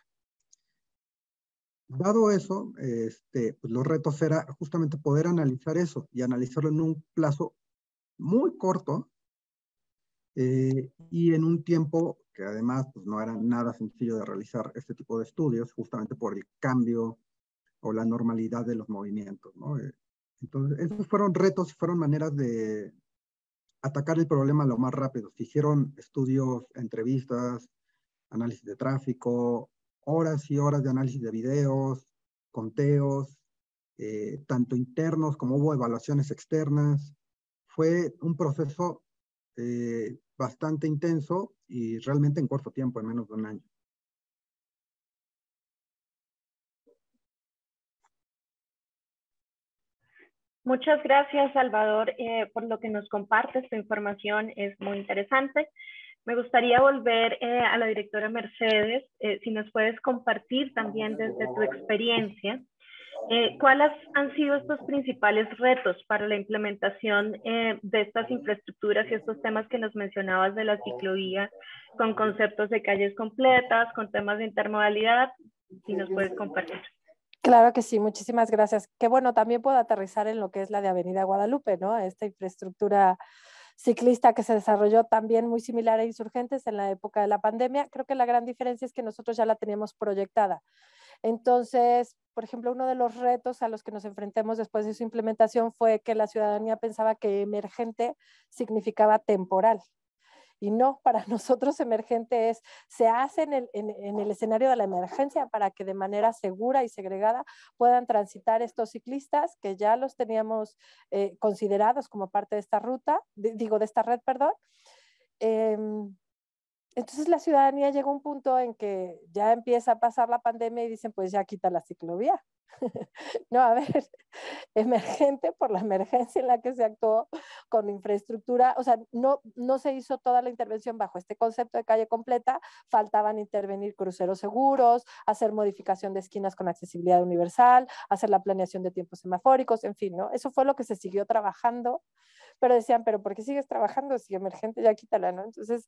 Dado eso, pues los retos era justamente poder analizar eso y analizarlo en un plazo muy corto y en un tiempo que además pues, no era nada sencillo de realizar este tipo de estudios, justamente por el cambio o la normalidad de los movimientos, ¿no? Entonces, esos fueron retos, fueron maneras de atacar el problema lo más rápido. Se hicieron estudios, entrevistas, análisis de tráfico, horas y horas de análisis de videos, conteos, tanto internos como hubo evaluaciones externas. Fue un proceso bastante intenso y realmente en corto tiempo, en menos de un año. Muchas gracias, Salvador, por lo que nos compartes. Tu información es muy interesante. Me gustaría volver a la directora Mercedes, si nos puedes compartir también desde tu experiencia, ¿Cuáles han sido estos principales retos para la implementación de estas infraestructuras y estos temas que nos mencionabas de la ciclovía, con conceptos de calles completas, con temas de intermodalidad? Si nos puedes compartir. Claro que sí, muchísimas gracias. Que bueno, también puedo aterrizar en lo que es la de Avenida Guadalupe, ¿no? Esta infraestructura ciclista que se desarrolló también muy similar a Insurgentes en la época de la pandemia. Creo que la gran diferencia es que nosotros ya la teníamos proyectada. Entonces, por ejemplo, uno de los retos a los que nos enfrentamos después de su implementación fue que la ciudadanía pensaba que emergente significaba temporal. Y no, para nosotros emergente es, se hace en el escenario de la emergencia para que de manera segura y segregada puedan transitar estos ciclistas que ya los teníamos considerados como parte de esta ruta, de esta red, perdón. Entonces la ciudadanía llegó a un punto en que ya empieza a pasar la pandemia y dicen, pues ya quita la ciclovía. No, a ver, emergente por la emergencia en la que se actuó con infraestructura, o sea, no se hizo toda la intervención bajo este concepto de calle completa, faltaban intervenir cruceros seguros, hacer modificación de esquinas con accesibilidad universal, hacer la planeación de tiempos semafóricos, en fin, ¿no? Eso fue lo que se siguió trabajando, pero decían, pero ¿por qué sigues trabajando si emergente ya quítala, ¿no? Entonces,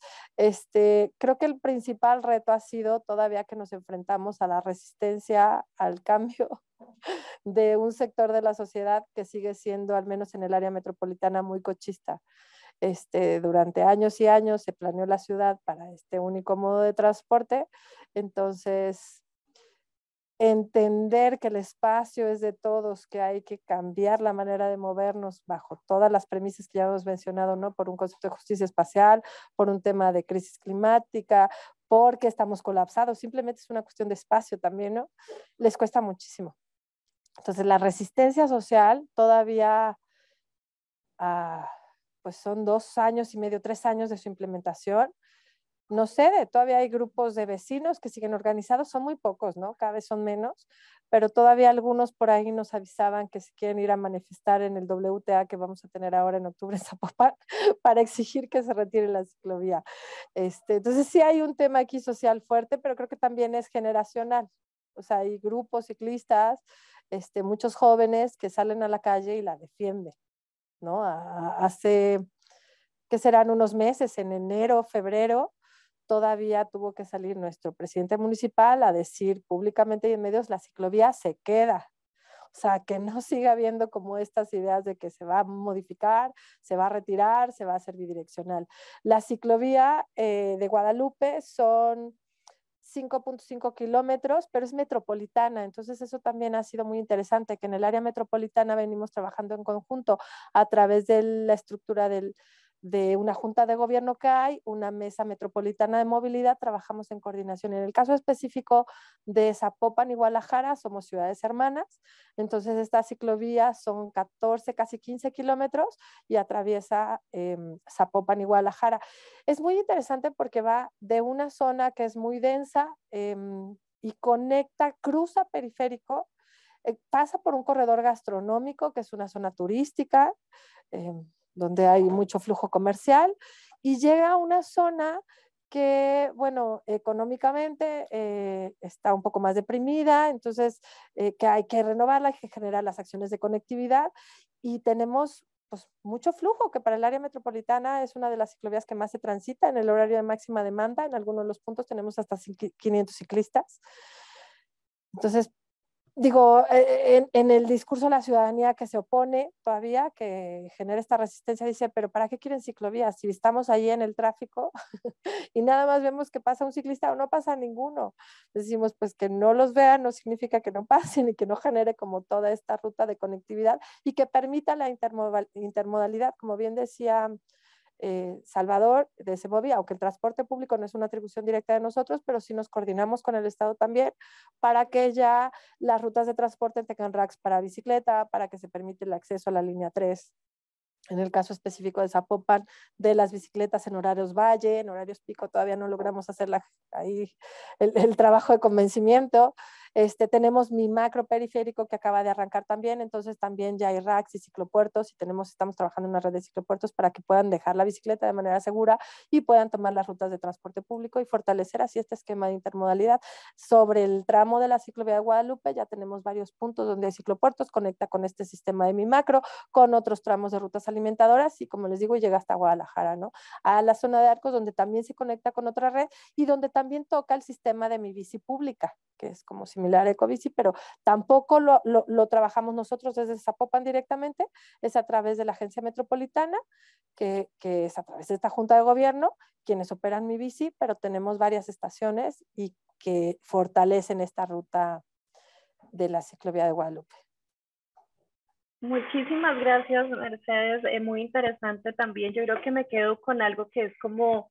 creo que el principal reto ha sido todavía que nos enfrentamos a la resistencia al cambio de un sector de la sociedad que sigue siendo, al menos en el área metropolitana, muy cochista. Durante años y años se planeó la ciudad para este único modo de transporte, entonces entender que el espacio es de todos, que hay que cambiar la manera de movernos bajo todas las premisas que ya hemos mencionado, ¿no? Por un concepto de justicia espacial, por un tema de crisis climática, porque estamos colapsados, simplemente es una cuestión de espacio también, ¿no? Les cuesta muchísimo. Entonces, la resistencia social todavía, pues son 2 años y medio, 3 años de su implementación. No sé, todavía hay grupos de vecinos que siguen organizados, son muy pocos, ¿no? Cada vez son menos, pero todavía algunos por ahí nos avisaban que se quieren ir a manifestar en el WTA que vamos a tener ahora en octubre en Zapopan para exigir que se retire la ciclovía. Entonces sí hay un tema aquí social fuerte, pero creo que también es generacional. O sea, hay grupos ciclistas, muchos jóvenes que salen a la calle y la defienden, ¿no? Hace, ¿qué serán? Unos meses, en enero, febrero, todavía tuvo que salir nuestro presidente municipal a decir públicamente y en medios, la ciclovía se queda. O sea, que no siga habiendo como estas ideas de que se va a modificar, se va a retirar, se va a hacer bidireccional. La ciclovía de Guadalupe son 5.5 kilómetros, pero es metropolitana, entonces eso también ha sido muy interesante, que en el área metropolitana venimos trabajando en conjunto a través de la estructura de una junta de gobierno que hay, una mesa metropolitana de movilidad, trabajamos en coordinación. En el caso específico de Zapopan y Guadalajara, somos ciudades hermanas, entonces estas ciclovías son 14, casi 15 kilómetros y atraviesa Zapopan y Guadalajara. Es muy interesante porque va de una zona que es muy densa y conecta, cruza periférico, pasa por un corredor gastronómico que es una zona turística, donde hay mucho flujo comercial, y llega a una zona que, bueno, económicamente está un poco más deprimida, entonces que hay que renovarla, hay que generar las acciones de conectividad, y tenemos pues mucho flujo, que para el área metropolitana es una de las ciclovías que más se transita en el horario de máxima demanda. En algunos de los puntos tenemos hasta 500 ciclistas. Entonces, digo, en el discurso de la ciudadanía que se opone todavía, que genera esta resistencia, dice, pero ¿para qué quieren ciclovías? Si estamos ahí en el tráfico y nada más vemos que pasa un ciclista o no pasa ninguno. Decimos, pues que no los vean no significa que no pasen y que no genere como toda esta ruta de conectividad y que permita la intermodalidad, como bien decía Salvador de Segovia, aunque el transporte público no es una atribución directa de nosotros, pero sí nos coordinamos con el Estado también para que ya las rutas de transporte tengan racks para bicicleta, para que se permita el acceso a la línea 3. En el caso específico de Zapopan, de las bicicletas en horarios valle, en horarios pico, todavía no logramos hacer ahí el trabajo de convencimiento. Tenemos mi macro periférico que acaba de arrancar también, entonces también ya hay racks y ciclopuertos y estamos trabajando en una red de ciclopuertos para que puedan dejar la bicicleta de manera segura y puedan tomar las rutas de transporte público y fortalecer así este esquema de intermodalidad. Sobre el tramo de la ciclovía de Guadalupe ya tenemos varios puntos donde hay ciclopuertos, conecta con este sistema de mi macro, con otros tramos de rutas alimentadoras y como les digo llega hasta Guadalajara, ¿no? A la zona de Arcos donde también se conecta con otra red y donde también toca el sistema de mi bici pública, que es como similar a Ecobici, pero tampoco lo trabajamos nosotros desde Zapopan directamente, es a través de la agencia metropolitana, que es a través de esta junta de gobierno, quienes operan mi bici, pero tenemos varias estaciones y que fortalecen esta ruta de la ciclovía de Guadalupe. Muchísimas gracias, Mercedes. Muy interesante también. Yo creo que me quedo con algo que es como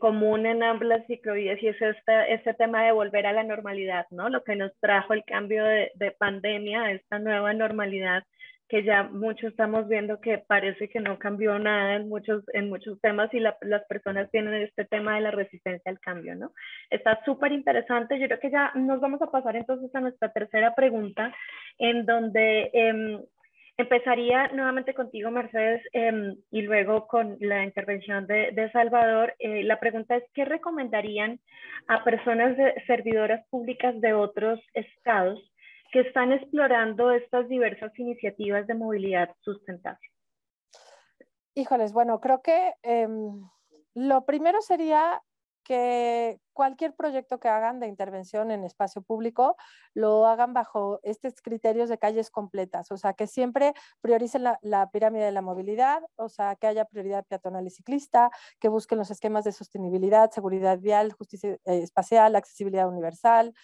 común en ambas ciclovías y es este tema de volver a la normalidad, ¿no? Lo que nos trajo el cambio de pandemia, esta nueva normalidad que ya muchos estamos viendo que parece que no cambió nada en muchos temas y las personas tienen este tema de la resistencia al cambio, ¿no? Está súper interesante. Yo creo que ya nos vamos a pasar entonces a nuestra tercera pregunta, en donde empezaría nuevamente contigo, Mercedes, y luego con la intervención de Salvador. La pregunta es, ¿qué recomendarían a personas servidoras públicas de otros estados que están explorando estas diversas iniciativas de movilidad sustentable? Híjoles, bueno, creo que lo primero sería que cualquier proyecto que hagan de intervención en espacio público lo hagan bajo estos criterios de calles completas, o sea, que siempre prioricen la pirámide de la movilidad, o sea, que haya prioridad peatonal y ciclista, que busquen los esquemas de sostenibilidad, seguridad vial, justicia espacial, accesibilidad universal,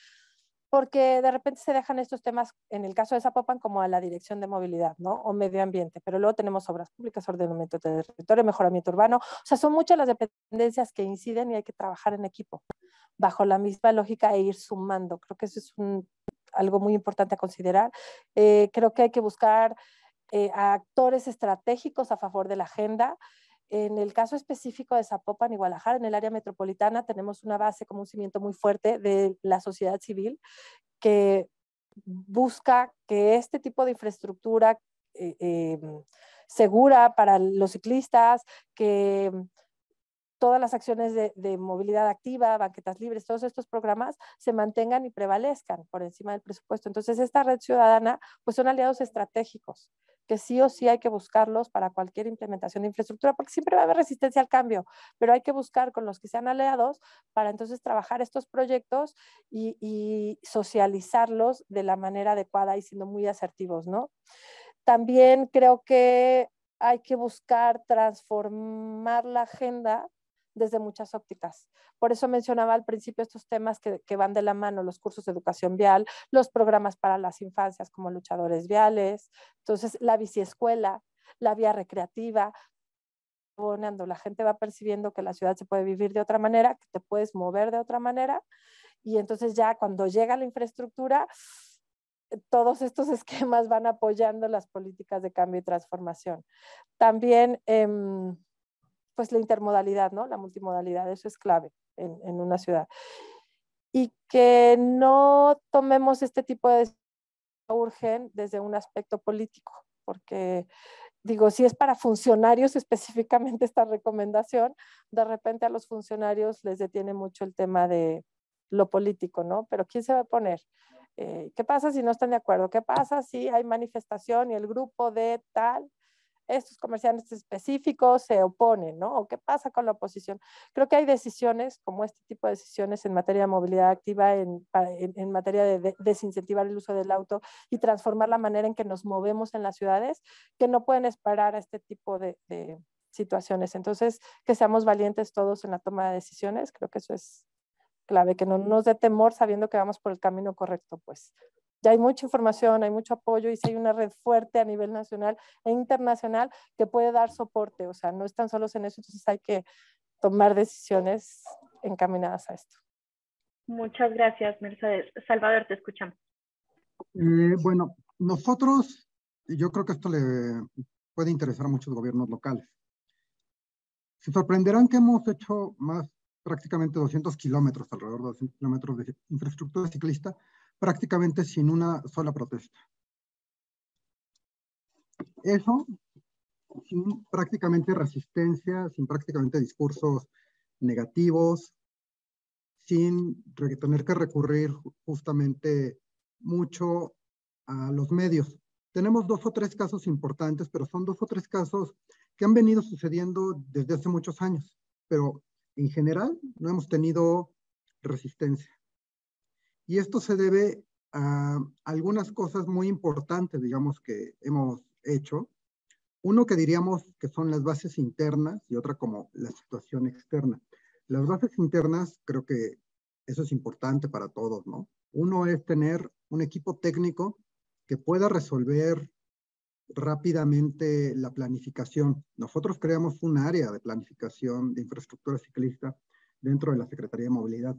porque de repente se dejan estos temas, en el caso de Zapopan, como a la dirección de movilidad, ¿no? O medio ambiente, pero luego tenemos obras públicas, ordenamiento de territorio, mejoramiento urbano, o sea, son muchas las dependencias que inciden y hay que trabajar en equipo, bajo la misma lógica e ir sumando. Creo que eso es algo muy importante a considerar. Creo que hay que buscar a actores estratégicos a favor de la agenda. En el caso específico de Zapopan y Guadalajara, en el área metropolitana, tenemos una base como un cimiento muy fuerte de la sociedad civil que busca que este tipo de infraestructura segura para los ciclistas, que todas las acciones de movilidad activa, banquetas libres, todos estos programas se mantengan y prevalezcan por encima del presupuesto. Entonces, esta red ciudadana, pues son aliados estratégicos que sí o sí hay que buscarlos para cualquier implementación de infraestructura, porque siempre va a haber resistencia al cambio, pero hay que buscar con los que sean aliados para entonces trabajar estos proyectos y socializarlos de la manera adecuada y siendo muy asertivos, ¿no? También creo que hay que buscar transformar la agenda desde muchas ópticas. Por eso mencionaba al principio estos temas que van de la mano, los cursos de educación vial, los programas para las infancias como luchadores viales, entonces la biciescuela, la vía recreativa, la gente va percibiendo que la ciudad se puede vivir de otra manera, que te puedes mover de otra manera, y entonces ya cuando llega la infraestructura, todos estos esquemas van apoyando las políticas de cambio y transformación. También pues la intermodalidad, ¿no? La multimodalidad, eso es clave en una ciudad. Y que no tomemos este tipo de urgen desde un aspecto político, porque digo, si es para funcionarios específicamente esta recomendación, de repente a los funcionarios les detiene mucho el tema de lo político, ¿no? Pero ¿quién se va a poner? ¿Qué pasa si no están de acuerdo? ¿Qué pasa si hay manifestación y el grupo de tal, estos comerciantes específicos se oponen, ¿no? ¿O qué pasa con la oposición? Creo que hay decisiones, como este tipo de decisiones en materia de movilidad activa, en materia de desincentivar el uso del auto y transformar la manera en que nos movemos en las ciudades, que no pueden esperar a este tipo de situaciones. Entonces, que seamos valientes todos en la toma de decisiones, creo que eso es clave, que no nos dé temor sabiendo que vamos por el camino correcto, pues. Ya hay mucha información, hay mucho apoyo y si hay una red fuerte a nivel nacional e internacional que puede dar soporte, o sea, no están solos en eso, entonces hay que tomar decisiones encaminadas a esto. Muchas gracias, Mercedes. Salvador, te escuchamos. Bueno, nosotros, yo creo que esto le puede interesar a muchos gobiernos locales. Se sorprenderán que hemos hecho prácticamente 200 kilómetros, alrededor de 200 kilómetros de infraestructura ciclista, prácticamente sin una sola protesta. Eso sin prácticamente resistencia, sin prácticamente discursos negativos, sin tener que recurrir justamente mucho a los medios. Tenemos 2 o 3 casos importantes, pero son 2 o 3 casos que han venido sucediendo desde hace muchos años, pero en general no hemos tenido resistencia. Y esto se debe a algunas cosas muy importantes, digamos, que hemos hecho. Uno que diríamos que son las bases internas y otra como la situación externa. Las bases internas, creo que eso es importante para todos, ¿no? Uno es tener un equipo técnico que pueda resolver rápidamente la planificación. Nosotros creamos un área de planificación de infraestructura ciclista dentro de la Secretaría de Movilidad.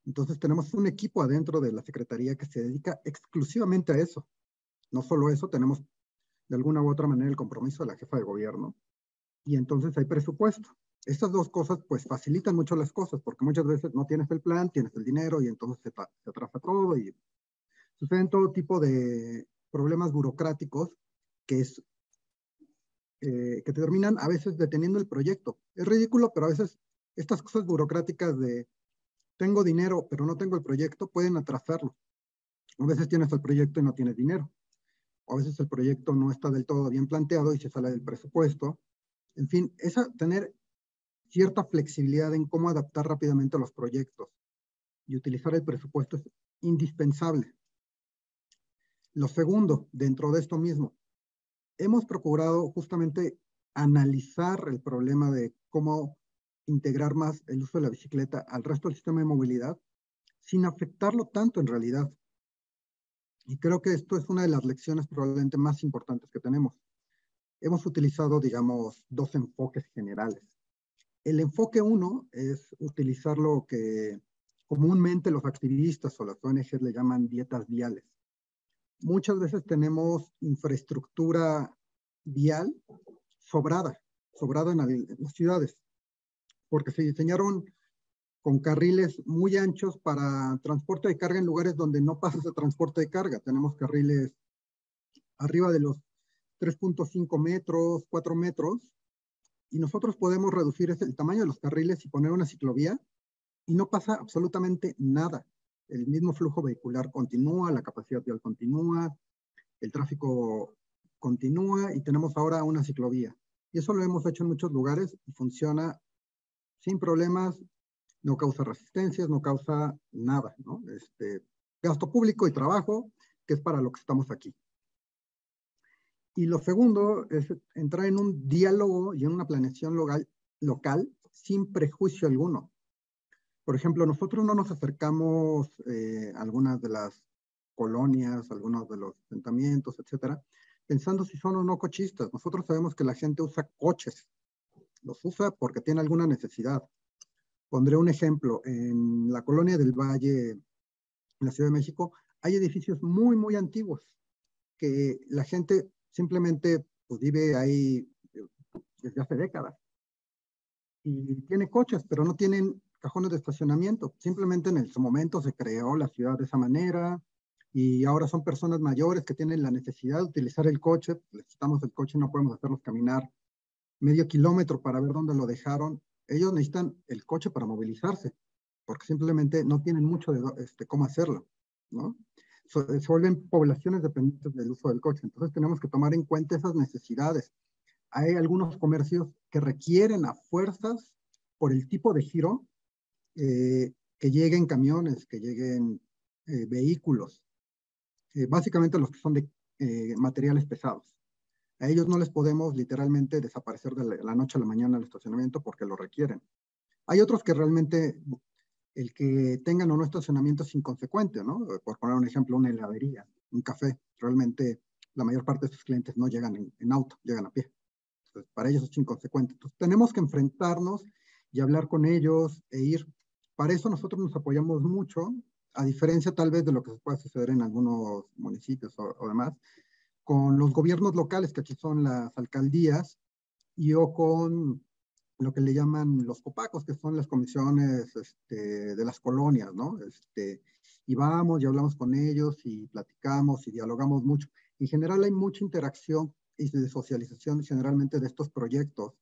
Entonces tenemos un equipo adentro de la Secretaría que se dedica exclusivamente a eso. No solo eso, tenemos de alguna u otra manera el compromiso de la jefa de gobierno y entonces hay presupuesto. Estas 2 cosas pues facilitan mucho las cosas porque muchas veces no tienes el plan, tienes el dinero y entonces se atrasa todo y suceden todo tipo de problemas burocráticos que que terminan a veces deteniendo el proyecto. Es ridículo, pero a veces estas cosas burocráticas de tengo dinero pero no tengo el proyecto pueden atrasarlo. A veces tienes el proyecto y no tienes dinero. A veces el proyecto no está del todo bien planteado y se sale del presupuesto. En fin, tener cierta flexibilidad en cómo adaptar rápidamente los proyectos y utilizar el presupuesto es indispensable. Lo segundo, dentro de esto mismo, hemos procurado justamente analizar el problema de cómo integrar más el uso de la bicicleta al resto del sistema de movilidad sin afectarlo tanto en realidad. Y creo que esto es una de las lecciones probablemente más importantes que tenemos. Hemos utilizado, digamos, 2 enfoques generales. El enfoque 1 es utilizar lo que comúnmente los activistas o las ONGs le llaman dietas viales. Muchas veces tenemos infraestructura vial sobrada en las ciudades, porque se diseñaron con carriles muy anchos para transporte de carga en lugares donde no pasa ese transporte de carga. Tenemos carriles arriba de los 3.5 metros, 4 metros, y nosotros podemos reducir el tamaño de los carriles y poner una ciclovía y no pasa absolutamente nada. El mismo flujo vehicular continúa, la capacidad vial continúa, el tráfico continúa y tenemos ahora una ciclovía. Y eso lo hemos hecho en muchos lugares y funciona sin problemas, no causa resistencias, no causa nada, ¿no? Gasto público y trabajo, que es para lo que estamos aquí. Y lo segundo es entrar en un diálogo y en una planeación local sin prejuicio alguno. Por ejemplo, nosotros no nos acercamos a algunas de las colonias, algunos de los asentamientos, etcétera, pensando si son o no cochistas. Nosotros sabemos que la gente usa coches, los usa porque tiene alguna necesidad. Pondré un ejemplo. En la colonia del Valle, en la Ciudad de México, hay edificios muy, muy antiguos que la gente simplemente pues, vive ahí desde hace décadas. Y tiene coches, pero no tienen cajones de estacionamiento. Simplemente en su momento se creó la ciudad de esa manera y ahora son personas mayores que tienen la necesidad de utilizar el coche. Les quitamos el coche, no podemos hacerlos caminar medio kilómetro para ver dónde lo dejaron. Ellos necesitan el coche para movilizarse, porque simplemente no tienen mucho de cómo hacerlo, ¿no? Se vuelven poblaciones dependientes del uso del coche. Entonces tenemos que tomar en cuenta esas necesidades. Hay algunos comercios que requieren a fuerzas, por el tipo de giro, que lleguen camiones, que lleguen vehículos, básicamente los que son de materiales pesados. A ellos no les podemos literalmente desaparecer de la noche a la mañana el estacionamiento porque lo requieren. Hay otros que realmente el que tengan o no estacionamiento es inconsecuente, ¿no? Por poner un ejemplo, una heladería, un café. Realmente la mayor parte de sus clientes no llegan en auto, llegan a pie. Entonces, para ellos es inconsecuente. Entonces, tenemos que enfrentarnos y hablar con ellos e ir. Para eso nosotros nos apoyamos mucho, a diferencia tal vez de lo que se puede suceder en algunos municipios o demás, con los gobiernos locales, que aquí son las alcaldías, o con lo que le llaman los copacos, que son las comisiones de las colonias, ¿no? y vamos y hablamos con ellos y platicamos y dialogamos mucho. En general hay mucha interacción y de socialización generalmente de estos proyectos,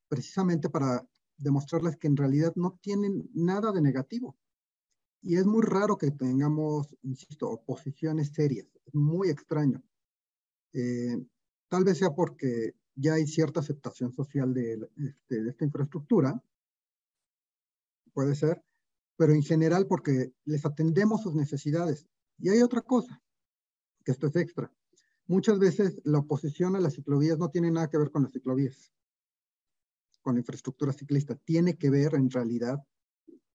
precisamente para demostrarles que en realidad no tienen nada de negativo. Y es muy raro que tengamos, insisto, oposiciones serias. Es muy extraño. Tal vez sea porque ya hay cierta aceptación social de esta infraestructura, puede ser, pero en general porque les atendemos sus necesidades. Y hay otra cosa, que esto es extra. Muchas veces la oposición a las ciclovías no tiene nada que ver con las ciclovías, con la infraestructura ciclista. Tiene que ver, en realidad,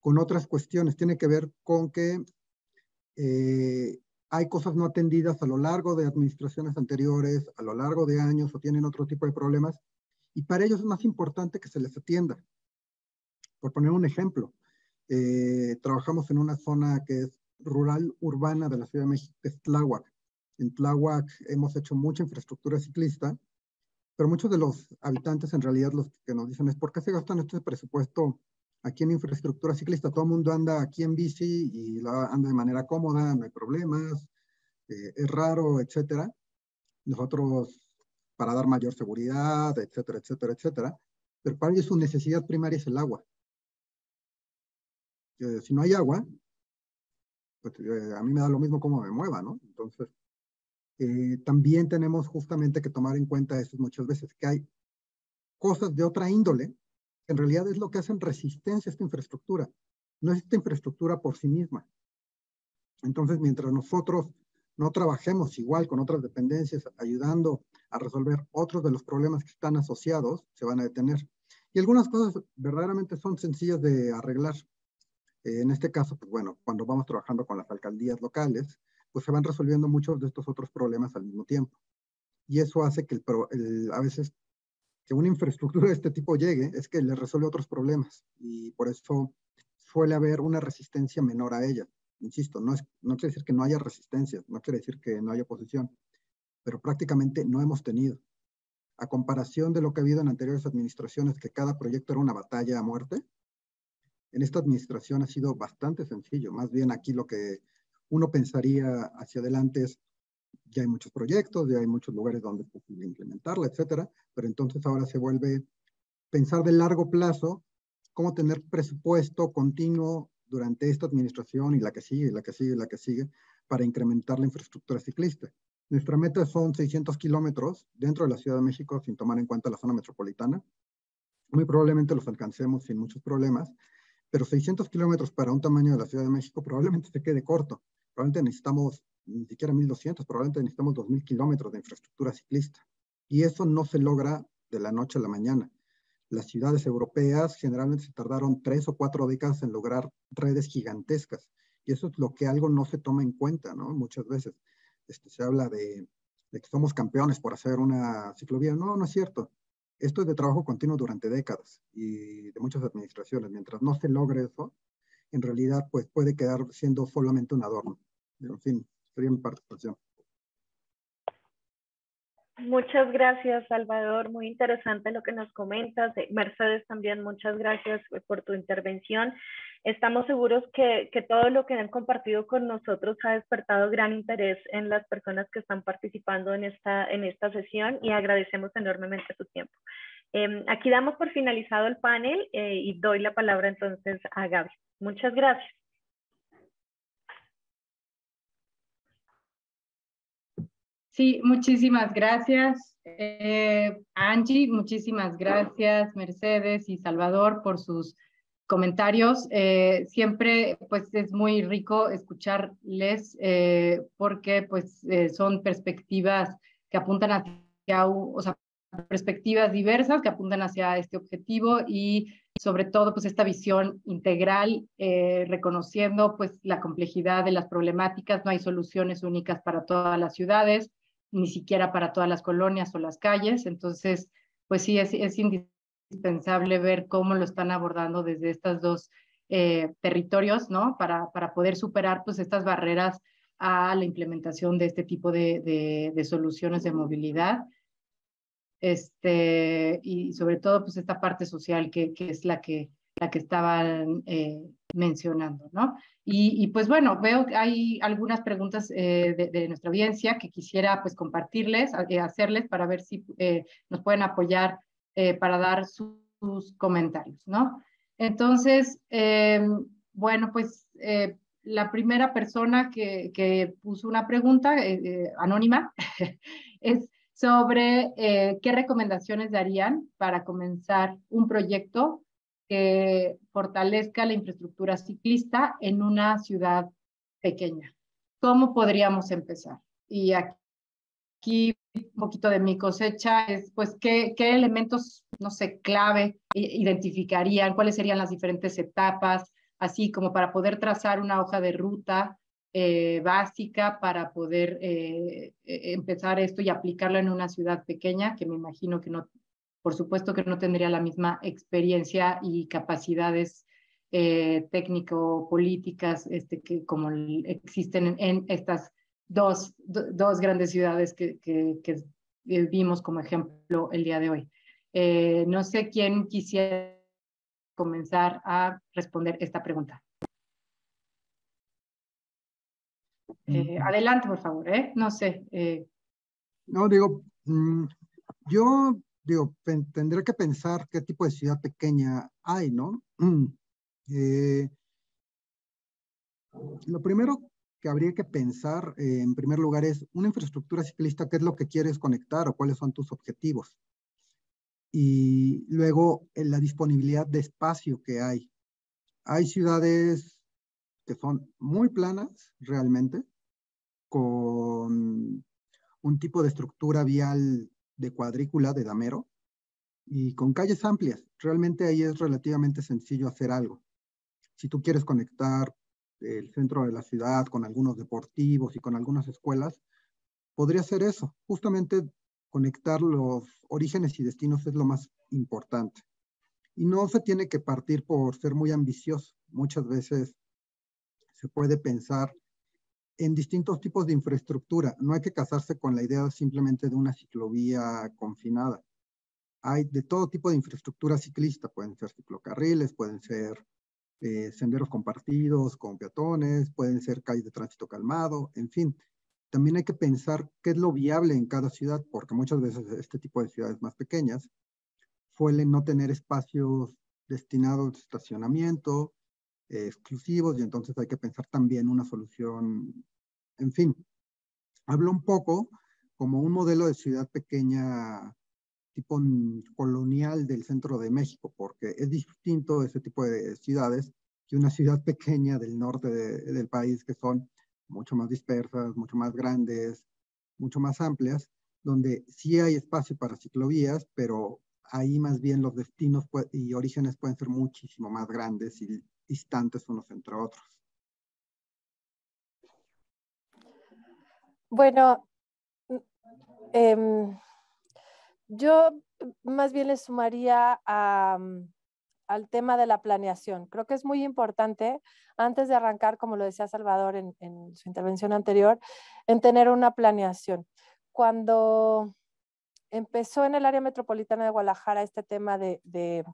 con otras cuestiones. Tiene que ver con que hay cosas no atendidas a lo largo de administraciones anteriores, a lo largo de años, o tienen otro tipo de problemas, y para ellos es más importante que se les atienda. Por poner un ejemplo, trabajamos en una zona que es rural urbana de la Ciudad de México, que es Tláhuac. En Tláhuac hemos hecho mucha infraestructura ciclista, pero muchos de los habitantes en realidad los que nos dicen es ¿por qué se gastan este presupuesto aquí en infraestructura ciclista? Todo el mundo anda aquí en bici y anda de manera cómoda, no hay problemas, es raro, etcétera. Nosotros, para dar mayor seguridad, etcétera, etcétera, etcétera. Pero para ellos su necesidad primaria es el agua. Si no hay agua, pues a mí me da lo mismo cómo me mueva, ¿no? Entonces, también tenemos justamente que tomar en cuenta eso muchas veces, que hay cosas de otra índole, que en realidad es lo que hacen resistencia a esta infraestructura. No es esta infraestructura por sí misma. Entonces, mientras nosotros no trabajemos igual con otras dependencias, ayudando a resolver otros de los problemas que están asociados, se van a detener. Y algunas cosas verdaderamente son sencillas de arreglar. En este caso, pues bueno, cuando vamos trabajando con las alcaldías locales, pues se van resolviendo muchos de estos otros problemas al mismo tiempo. Y eso hace que a veces que una infraestructura de este tipo llegue, es que le resuelve otros problemas. Y por eso suele haber una resistencia menor a ella. Insisto, no quiere decir que no haya resistencia, no quiere decir que no haya oposición, pero prácticamente no hemos tenido. A comparación de lo que ha habido en anteriores administraciones, que cada proyecto era una batalla a muerte, en esta administración ha sido bastante sencillo. Más bien aquí lo que uno pensaría hacia adelante es, ya hay muchos proyectos, ya hay muchos lugares donde es posible implementarla, etcétera, pero entonces ahora se vuelve pensar de largo plazo, cómo tener presupuesto continuo durante esta administración y la que sigue, la que sigue, la que sigue, para incrementar la infraestructura ciclista. Nuestra meta son 600 kilómetros dentro de la Ciudad de México, sin tomar en cuenta la zona metropolitana. Muy probablemente los alcancemos sin muchos problemas, pero 600 kilómetros para un tamaño de la Ciudad de México probablemente se quede corto. Probablemente necesitamos ni siquiera 1,200, probablemente necesitamos 2,000 kilómetros de infraestructura ciclista. Y eso no se logra de la noche a la mañana. Las ciudades europeas generalmente se tardaron 3 o 4 décadas en lograr redes gigantescas. Y eso es lo que algo no se toma en cuenta, ¿no? Muchas veces se habla de que somos campeones por hacer una ciclovía. No, no es cierto. Esto es de trabajo continuo durante décadas y de muchas administraciones. Mientras no se logre eso, en realidad pues puede quedar siendo solamente un adorno. En fin, sería mi participación. Muchas gracias, Salvador. Muy interesante lo que nos comentas. Mercedes, también muchas gracias por tu intervención. Estamos seguros que todo lo que han compartido con nosotros ha despertado gran interés en las personas que están participando en esta sesión y agradecemos enormemente su tiempo. Aquí damos por finalizado el panel y doy la palabra entonces a Gaby. Muchas gracias. Sí, muchísimas gracias, Angie, muchísimas gracias, Mercedes y Salvador, por sus comentarios. Siempre pues es muy rico escucharles porque pues son perspectivas que apuntan hacia, o sea, perspectivas diversas que apuntan hacia este objetivo y sobre todo pues esta visión integral, reconociendo pues la complejidad de las problemáticas. No hay soluciones únicas para todas las ciudades, ni siquiera para todas las colonias o las calles. Entonces, pues sí, es indispensable ver cómo lo están abordando desde estos dos territorios, ¿no? Para poder superar pues estas barreras a la implementación de este tipo de soluciones de movilidad. Y sobre todo pues esta parte social que es la que estaban mencionando, ¿no? Y pues bueno, veo que hay algunas preguntas de nuestra audiencia que quisiera pues compartirles, hacerles para ver si nos pueden apoyar para dar sus comentarios, ¿no? Entonces, bueno, pues la primera persona que puso una pregunta anónima es sobre qué recomendaciones darían para comenzar un proyecto que fortalezca la infraestructura ciclista en una ciudad pequeña. ¿Cómo podríamos empezar? Y aquí un poquito de mi cosecha es, pues, ¿qué elementos, no sé, clave identificarían? ¿Cuáles serían las diferentes etapas? Así como para poder trazar una hoja de ruta básica para poder empezar esto y aplicarlo en una ciudad pequeña, que me imagino que no, por supuesto que no tendría la misma experiencia y capacidades técnico-políticas que como existen en estas dos grandes ciudades que vimos como ejemplo el día de hoy. No sé quién quisiera comenzar a responder esta pregunta. Adelante, por favor, no sé. No, digo, yo digo, tendré que pensar qué tipo de ciudad pequeña hay, ¿no? Lo primero que habría que pensar, en primer lugar, es una infraestructura ciclista, ¿qué es lo que quieres conectar o cuáles son tus objetivos? Y luego, la disponibilidad de espacio que hay. Hay ciudades que son muy planas, realmente, con un tipo de estructura vial de cuadrícula, de damero, y con calles amplias. Realmente ahí es relativamente sencillo hacer algo. Si tú quieres conectar el centro de la ciudad con algunos deportivos y con algunas escuelas, podría ser eso. Justamente conectar los orígenes y destinos es lo más importante. Y no se tiene que partir por ser muy ambicioso. Muchas veces se puede pensar en distintos tipos de infraestructura. No hay que casarse con la idea simplemente de una ciclovía confinada. Hay de todo tipo de infraestructura ciclista. Pueden ser ciclocarriles, pueden ser senderos compartidos con peatones, pueden ser calles de tránsito calmado, en fin. También hay que pensar qué es lo viable en cada ciudad, porque muchas veces este tipo de ciudades más pequeñas suelen no tener espacios destinados a estacionamiento exclusivos, y entonces hay que pensar también una solución, en fin. Hablo un poco como un modelo de ciudad pequeña tipo colonial del centro de México, porque es distinto ese tipo de ciudades que una ciudad pequeña del norte del país, que son mucho más dispersas, mucho más grandes, mucho más amplias, donde sí hay espacio para ciclovías, pero ahí más bien los destinos y orígenes pueden ser muchísimo más grandes y distantes unos entre otros. Bueno, yo más bien le sumaría al tema de la planeación. Creo que es muy importante, antes de arrancar, como lo decía Salvador en su intervención anterior, en tener una planeación. Cuando empezó en el área metropolitana de Guadalajara este tema de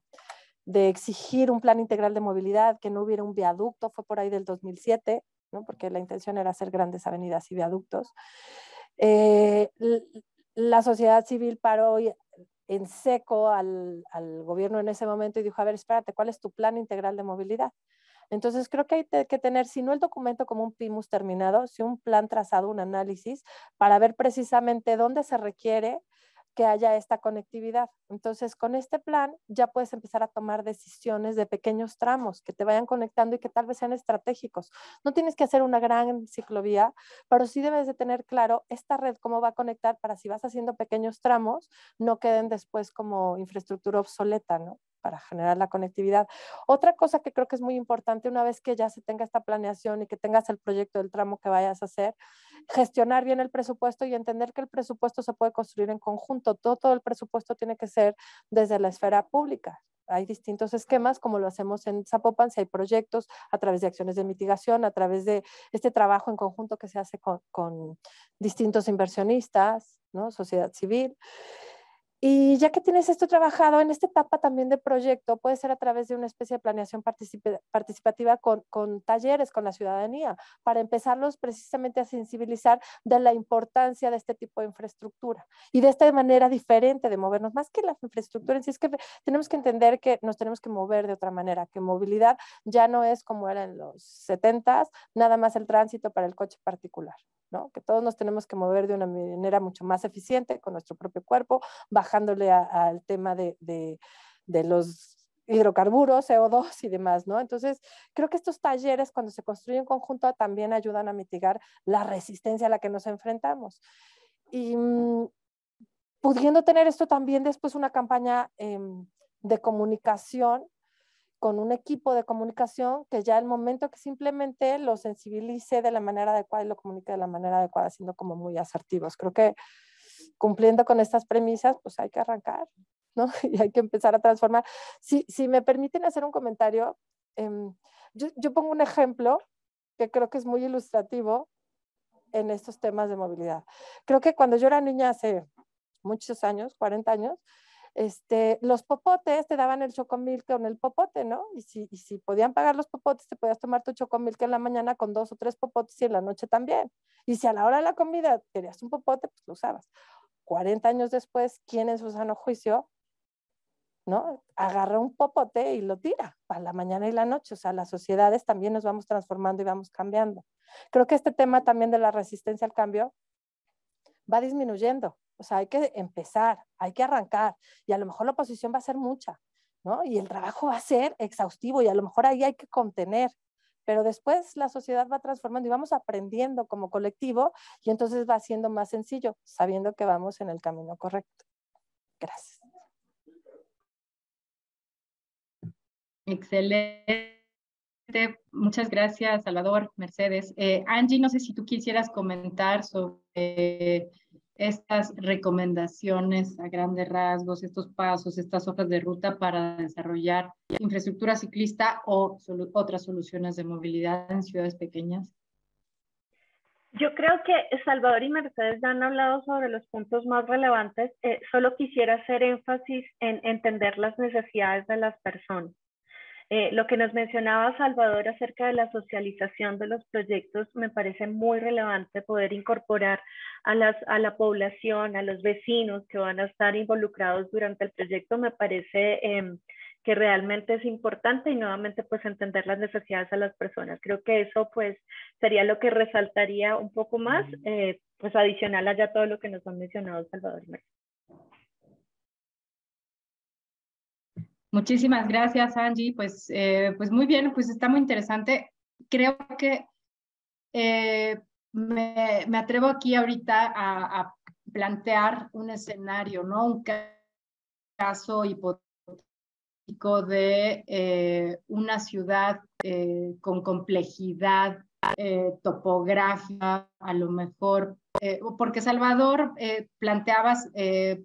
exigir un plan integral de movilidad, que no hubiera un viaducto, fue por ahí del 2007, ¿no? Porque la intención era hacer grandes avenidas y viaductos. La sociedad civil paró en seco al gobierno en ese momento y dijo, a ver, espérate, ¿cuál es tu plan integral de movilidad? Entonces creo que hay que tener, si no el documento como un PIMUS terminado, si un plan trazado, un análisis, para ver precisamente dónde se requiere que haya esta conectividad. Entonces, con este plan ya puedes empezar a tomar decisiones de pequeños tramos que te vayan conectando y que tal vez sean estratégicos. No tienes que hacer una gran ciclovía, pero sí debes de tener claro esta red cómo va a conectar para si vas haciendo pequeños tramos, no queden después como infraestructura obsoleta, ¿no? Para generar la conectividad. Otra cosa que creo que es muy importante una vez que ya se tenga esta planeación y que tengas el proyecto del tramo que vayas a hacer, gestionar bien el presupuesto y entender que el presupuesto se puede construir en conjunto. Todo el presupuesto tiene que ser desde la esfera pública. Hay distintos esquemas, como lo hacemos en Zapopan, si hay proyectos a través de acciones de mitigación, a través de este trabajo en conjunto que se hace con distintos inversionistas, ¿no? Sociedad civil. Y ya que tienes esto trabajado, en esta etapa también de proyecto, puede ser a través de una especie de planeación participativa con talleres con la ciudadanía, para empezarlos precisamente a sensibilizar de la importancia de este tipo de infraestructura y de esta manera diferente de movernos, más que la infraestructura en sí, es que tenemos que entender que nos tenemos que mover de otra manera, que movilidad ya no es como era en los 70s, nada más el tránsito para el coche particular, ¿no? Que todos nos tenemos que mover de una manera mucho más eficiente con nuestro propio cuerpo, bajándole al tema de los hidrocarburos, CO2 y demás, ¿no? Entonces, creo que estos talleres, cuando se construyen en conjunto, también ayudan a mitigar la resistencia a la que nos enfrentamos. Y pudiendo tener esto también después una campaña de comunicación con un equipo de comunicación que ya el momento que simplemente lo sensibilice de la manera adecuada y lo comunique de la manera adecuada, siendo como muy asertivos. Creo que cumpliendo con estas premisas, pues hay que arrancar, ¿no? Y hay que empezar a transformar. Si me permiten hacer un comentario, yo pongo un ejemplo que creo que es muy ilustrativo en estos temas de movilidad. Creo que cuando yo era niña hace muchos años, 40 años, los popotes te daban el chocomilk con el popote, ¿no? Y si podían pagar los popotes, te podías tomar tu chocomilk en la mañana con 2 o 3 popotes y en la noche también. Y si a la hora de la comida querías un popote, pues lo usabas. 40 años después, ¿quién en su sano juicio, no? Agarra un popote y lo tira para la mañana y la noche. O sea, las sociedades también nos vamos transformando y vamos cambiando. Creo que este tema también de la resistencia al cambio va disminuyendo. O sea, hay que empezar, hay que arrancar, y a lo mejor la oposición va a ser mucha, ¿no? Y el trabajo va a ser exhaustivo y a lo mejor ahí hay que contener, pero después la sociedad va transformando y vamos aprendiendo como colectivo y entonces va siendo más sencillo, sabiendo que vamos en el camino correcto. Gracias. Excelente. Muchas gracias, Salvador, Mercedes. Angie, no sé si tú quisieras comentar sobre estas recomendaciones a grandes rasgos, estos pasos, estas hojas de ruta para desarrollar infraestructura ciclista o otras soluciones de movilidad en ciudades pequeñas. Yo creo que Salvador y Mercedes ya han hablado sobre los puntos más relevantes. Solo quisiera hacer énfasis en entender las necesidades de las personas. Lo que nos mencionaba Salvador acerca de la socialización de los proyectos me parece muy relevante poder incorporar a la población, a los vecinos que van a estar involucrados durante el proyecto. Me parece que realmente es importante y nuevamente pues entender las necesidades de las personas. Creo que eso pues sería lo que resaltaría un poco más, pues adicional a ya todo lo que nos han mencionado Salvador y Mercedes. Muchísimas gracias, Angie. Pues muy bien, pues está muy interesante. Creo que me atrevo aquí ahorita a plantear un escenario, ¿no? Un caso hipotético de una ciudad con complejidad topográfica, a lo mejor, porque Salvador planteabas,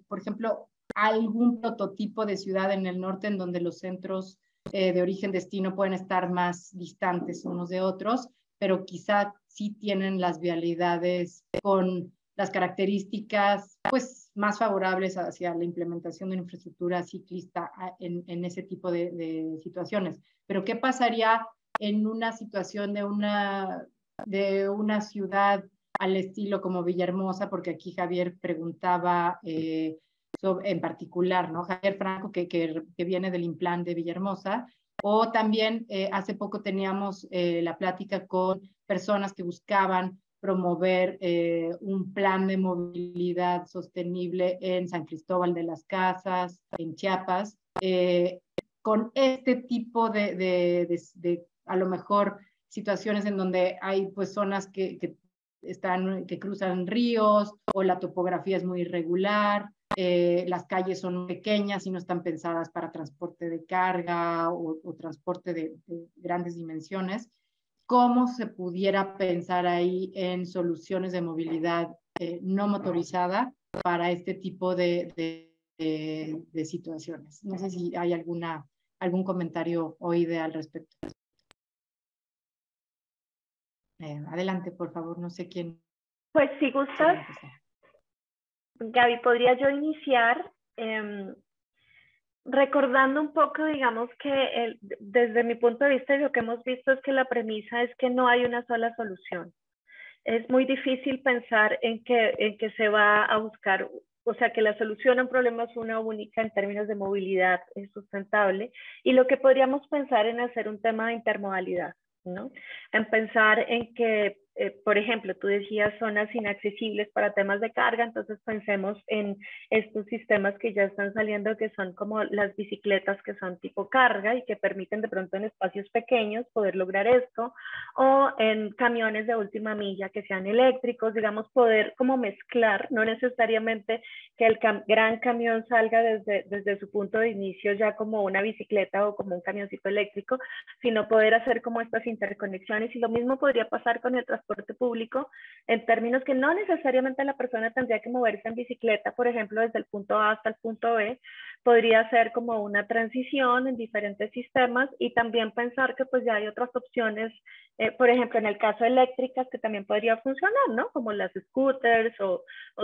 por ejemplo, algún prototipo de ciudad en el norte en donde los centros de origen-destino pueden estar más distantes unos de otros, pero quizá sí tienen las vialidades con las características pues, más favorables hacia la implementación de una infraestructura ciclista en ese tipo de situaciones. Pero ¿qué pasaría en una situación de una ciudad al estilo como Villahermosa? Porque aquí Javier preguntaba en particular, ¿no? Javier Franco, que viene del Implan de Villahermosa, o también hace poco teníamos la plática con personas que buscaban promover un plan de movilidad sostenible en San Cristóbal de las Casas, en Chiapas, con este tipo de a lo mejor situaciones en donde hay pues zonas que cruzan ríos o la topografía es muy irregular, las calles son pequeñas y no están pensadas para transporte de carga o transporte de grandes dimensiones. ¿Cómo se pudiera pensar ahí en soluciones de movilidad no motorizada para este tipo de situaciones? No sé si hay algún comentario o idea al respecto. Adelante, por favor, no sé quién. Pues si gustas, Gaby, ¿podría yo iniciar recordando un poco, digamos que desde mi punto de vista lo que hemos visto es que la premisa es que no hay una sola solución. Es muy difícil pensar en que se va a buscar, o sea, que la solución a un problema es una única en términos de movilidad sustentable, y lo que podríamos pensar en hacer un tema de intermodalidad, ¿no? En pensar en que, por ejemplo, tú decías zonas inaccesibles para temas de carga, entonces pensemos en estos sistemas que ya están saliendo, que son como las bicicletas que son tipo carga y que permiten de pronto en espacios pequeños poder lograr esto, o en camiones de última milla que sean eléctricos, digamos, poder como mezclar, no necesariamente que el gran camión salga desde su punto de inicio ya como una bicicleta o como un camioncito eléctrico, sino poder hacer como estas interconexiones. Y lo mismo podría pasar con el transporte público, en términos que no necesariamente la persona tendría que moverse en bicicleta, por ejemplo, desde el punto A hasta el punto B, podría ser como una transición en diferentes sistemas, y también pensar que pues ya hay otras opciones, por ejemplo, en el caso eléctricas, que también podría funcionar, ¿no? Como las scooters o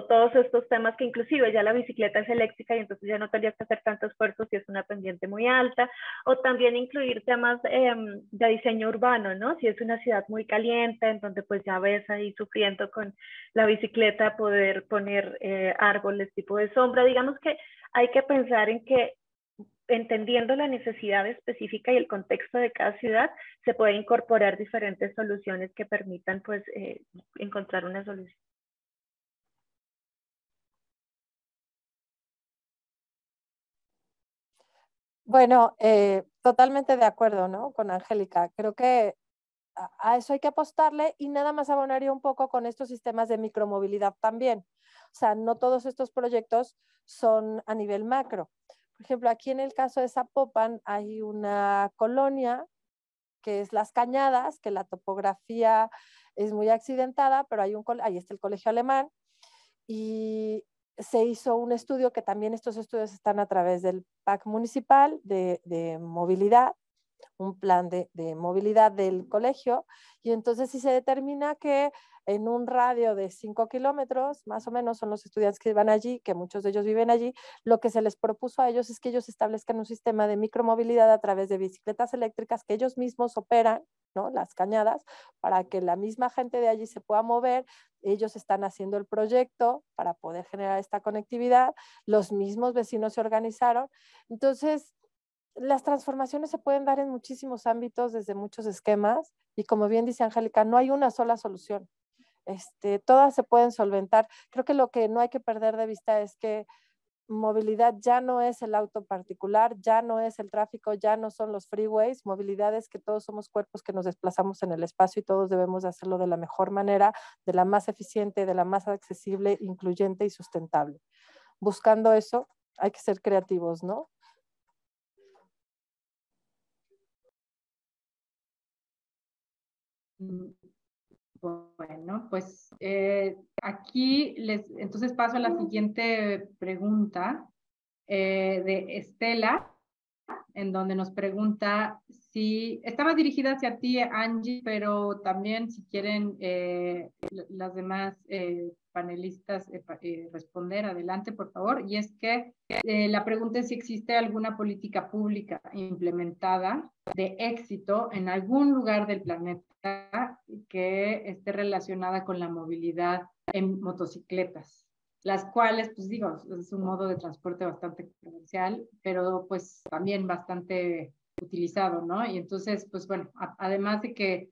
todos estos temas que inclusive ya la bicicleta es eléctrica y entonces ya no tendrías que hacer tanto esfuerzo si es una pendiente muy alta, o también incluir temas de diseño urbano, ¿no? Si es una ciudad muy caliente, en donde pues ya ves ahí sufriendo con la bicicleta, poder poner árboles tipo de sombra. Digamos que hay que pensar en que, entendiendo la necesidad específica y el contexto de cada ciudad, se puede incorporar diferentes soluciones que permitan pues encontrar una solución. Bueno, totalmente de acuerdo, ¿no? Con Angélica. Creo que a eso hay que apostarle, y nada más abonaría un poco con estos sistemas de micromovilidad también. O sea, no todos estos proyectos son a nivel macro. Por ejemplo, aquí en el caso de Zapopan hay una colonia que es Las Cañadas, que la topografía es muy accidentada, pero ahí está el colegio alemán, y se hizo un estudio, que también estos estudios están a través del PAC municipal de movilidad, un plan de movilidad del colegio, y entonces si se determina que en un radio de 5 kilómetros, más o menos son los estudiantes que van allí, que muchos de ellos viven allí, lo que se les propuso a ellos es que ellos establezcan un sistema de micromovilidad a través de bicicletas eléctricas que ellos mismos operan, ¿no? Las cañadas, para que la misma gente de allí se pueda mover. Ellos están haciendo el proyecto para poder generar esta conectividad, los mismos vecinos se organizaron. Entonces, las transformaciones se pueden dar en muchísimos ámbitos, desde muchos esquemas, y como bien dice Angélica, no hay una sola solución. Todas se pueden solventar. Creo que lo que no hay que perder de vista es que movilidad ya no es el auto particular, ya no es el tráfico, ya no son los freeways. Movilidad es que todos somos cuerpos que nos desplazamos en el espacio, y todos debemos de hacerlo de la mejor manera, de la más eficiente, de la más accesible, incluyente y sustentable. Buscando eso, hay que ser creativos, ¿no? Bueno, pues aquí entonces paso a la siguiente pregunta de Estela, en donde nos pregunta si estaba dirigida hacia ti, Angie, pero también si quieren las demás panelistas responder, adelante, por favor. Y es que la pregunta es si existe alguna política pública implementada de éxito en algún lugar del planeta que esté relacionada con la movilidad en motocicletas, las cuales, pues digo, es un modo de transporte bastante comercial, pero pues también bastante utilizado, ¿no? Y entonces, pues bueno, además de que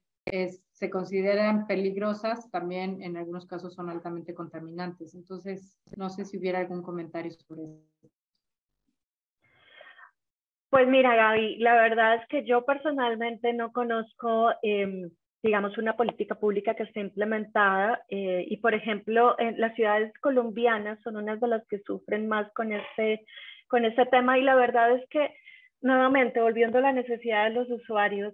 se consideran peligrosas, también en algunos casos son altamente contaminantes. Entonces, no sé si hubiera algún comentario sobre eso. Pues mira, Gaby, la verdad es que yo personalmente no conozco, digamos, una política pública que esté implementada, y por ejemplo, en las ciudades colombianas son unas de las que sufren más con ese tema, y la verdad es que, nuevamente, volviendo a la necesidad de los usuarios,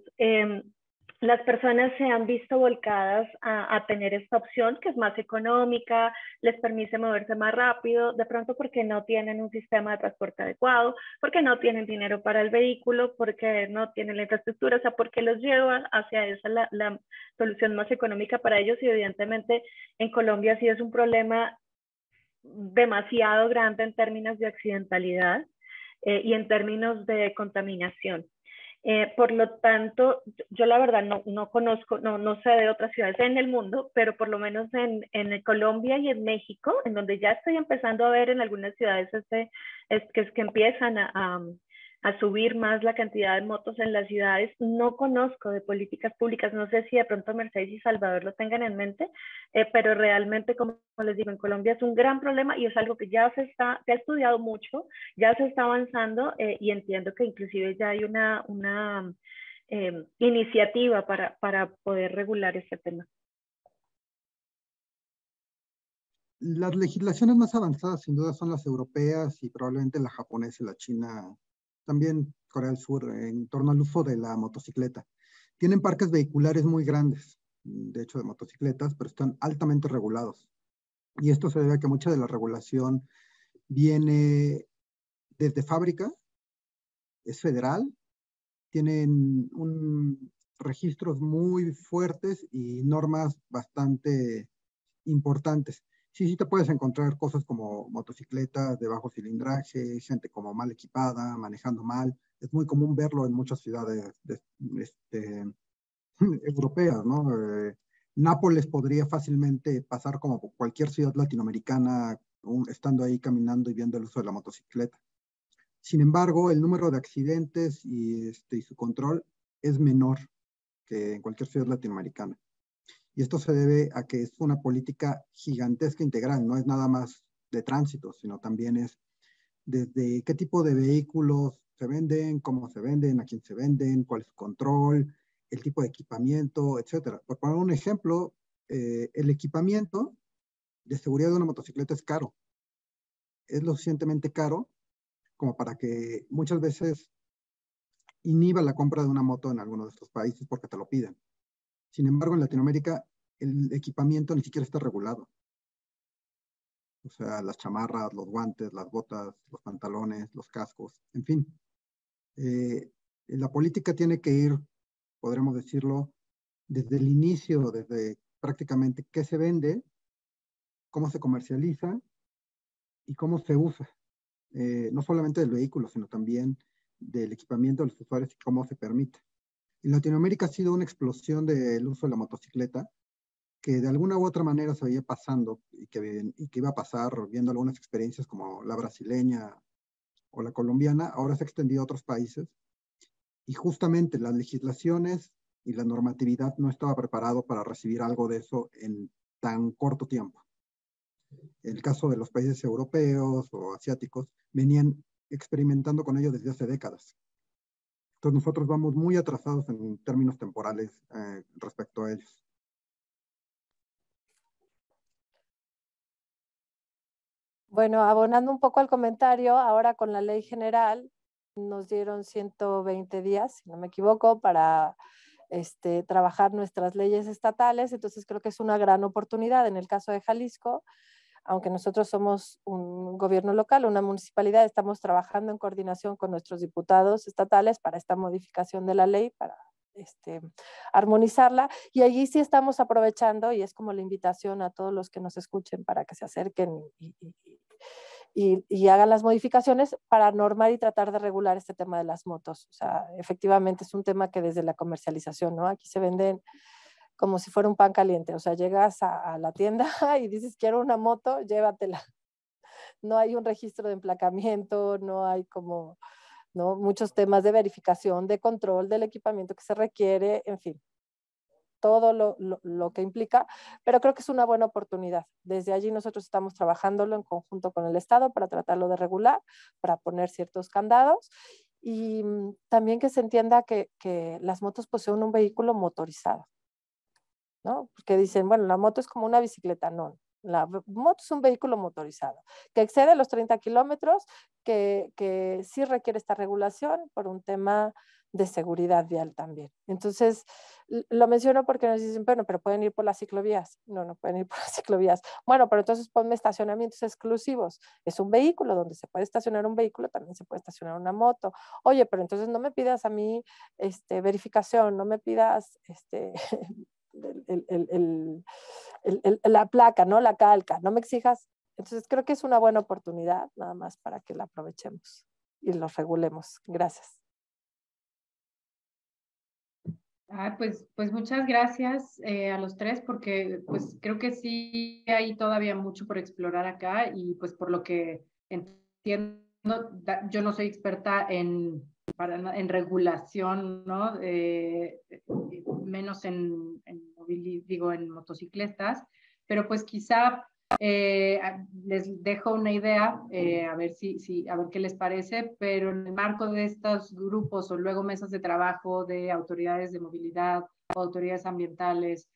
las personas se han visto volcadas a tener esta opción que es más económica, les permite moverse más rápido, de pronto porque no tienen un sistema de transporte adecuado, porque no tienen dinero para el vehículo, porque no tienen la infraestructura, o sea, porque los lleva hacia esa la solución más económica para ellos. Y evidentemente en Colombia sí es un problema demasiado grande en términos de accidentalidad y en términos de contaminación. Por lo tanto, yo la verdad no conozco, no sé de otras ciudades en el mundo, pero por lo menos en Colombia y en México, en donde ya estoy empezando a ver en algunas ciudades que empiezan a subir más la cantidad de motos en las ciudades, no conozco de políticas públicas, no sé si de pronto Mercedes y Salvador lo tengan en mente, pero realmente, como les digo, en Colombia es un gran problema y es algo que ya se ha estudiado mucho, ya se está avanzando y entiendo que inclusive ya hay una iniciativa para poder regular este tema. Las legislaciones más avanzadas sin duda son las europeas y probablemente la japonesa y la china, también Corea del Sur, en torno al uso de la motocicleta. Tienen parques vehiculares muy grandes, de hecho de motocicletas, pero están altamente regulados. Y esto se debe a que mucha de la regulación viene desde fábrica, es federal, tienen registros muy fuertes y normas bastante importantes. Sí te puedes encontrar cosas como motocicletas de bajo cilindraje, gente como mal equipada, manejando mal. Es muy común verlo en muchas ciudades europeas, ¿no? Nápoles podría fácilmente pasar como cualquier ciudad latinoamericana, estando ahí caminando y viendo el uso de la motocicleta. Sin embargo, el número de accidentes y su control es menor que en cualquier ciudad latinoamericana. Y esto se debe a que es una política gigantesca integral, no es nada más de tránsito, sino también es desde qué tipo de vehículos se venden, cómo se venden, a quién se venden, cuál es su control, el tipo de equipamiento, etc. Por poner un ejemplo, el equipamiento de seguridad de una motocicleta es caro. Es lo suficientemente caro como para que muchas veces inhiba la compra de una moto en alguno de estos países porque te lo piden. Sin embargo, en Latinoamérica el equipamiento ni siquiera está regulado. O sea, las chamarras, los guantes, las botas, los pantalones, los cascos, en fin. La política tiene que ir, podremos decirlo, desde el inicio, desde prácticamente qué se vende, cómo se comercializa y cómo se usa. No solamente del vehículo, sino también del equipamiento de los usuarios y cómo se permite. En Latinoamérica ha sido una explosión del uso de la motocicleta que de alguna u otra manera se veía pasando y que iba a pasar viendo algunas experiencias como la brasileña o la colombiana, ahora se ha extendido a otros países y justamente las legislaciones y la normatividad no estaba preparado para recibir algo de eso en tan corto tiempo. En el caso de los países europeos o asiáticos, venían experimentando con ello desde hace décadas. Entonces nosotros vamos muy atrasados en términos temporales respecto a ellos. Bueno, abonando un poco al comentario, ahora con la ley general nos dieron 120 días, si no me equivoco, para trabajar nuestras leyes estatales, entonces creo que es una gran oportunidad. En el caso de Jalisco, aunque nosotros somos un gobierno local, una municipalidad, estamos trabajando en coordinación con nuestros diputados estatales para esta modificación de la ley, para armonizarla, y allí sí estamos aprovechando, y es como la invitación a todos los que nos escuchen para que se acerquen y hagan las modificaciones para normar y tratar de regular este tema de las motos. O sea, efectivamente es un tema que desde la comercialización, ¿no? Aquí se venden como si fuera un pan caliente, o sea, llegas a la tienda y dices, quiero una moto, llévatela. No hay un registro de emplacamiento, no hay como, ¿no? Muchos temas de verificación, de control del equipamiento que se requiere, en fin, todo lo que implica, pero creo que es una buena oportunidad. Desde allí nosotros estamos trabajándolo en conjunto con el Estado para tratarlo de regular, para poner ciertos candados y también que se entienda que las motos pues son un vehículo motorizado, ¿no? Porque dicen, bueno, la moto es como una bicicleta, no. La moto es un vehículo motorizado que excede los 30 kilómetros, que sí requiere esta regulación por un tema de seguridad vial también. Entonces, lo menciono porque nos dicen, bueno, pero pueden ir por las ciclovías. No, no pueden ir por las ciclovías. Bueno, pero entonces ponme estacionamientos exclusivos. Es un vehículo, donde se puede estacionar un vehículo, también se puede estacionar una moto. Oye, pero entonces no me pidas a mí verificación, no me pidas la placa, ¿no? La calca, no me exijas Entonces creo que es una buena oportunidad nada más para que la aprovechemos y los regulemos. Gracias. Pues muchas gracias a los tres, porque pues creo que sí hay todavía mucho por explorar acá, y pues por lo que entiendo, yo no soy experta en regulación, ¿no? Menos en motocicletas, pero pues quizá les dejo una idea, a ver a ver qué les parece, pero en el marco de estos grupos o luego mesas de trabajo de autoridades de movilidad o autoridades ambientales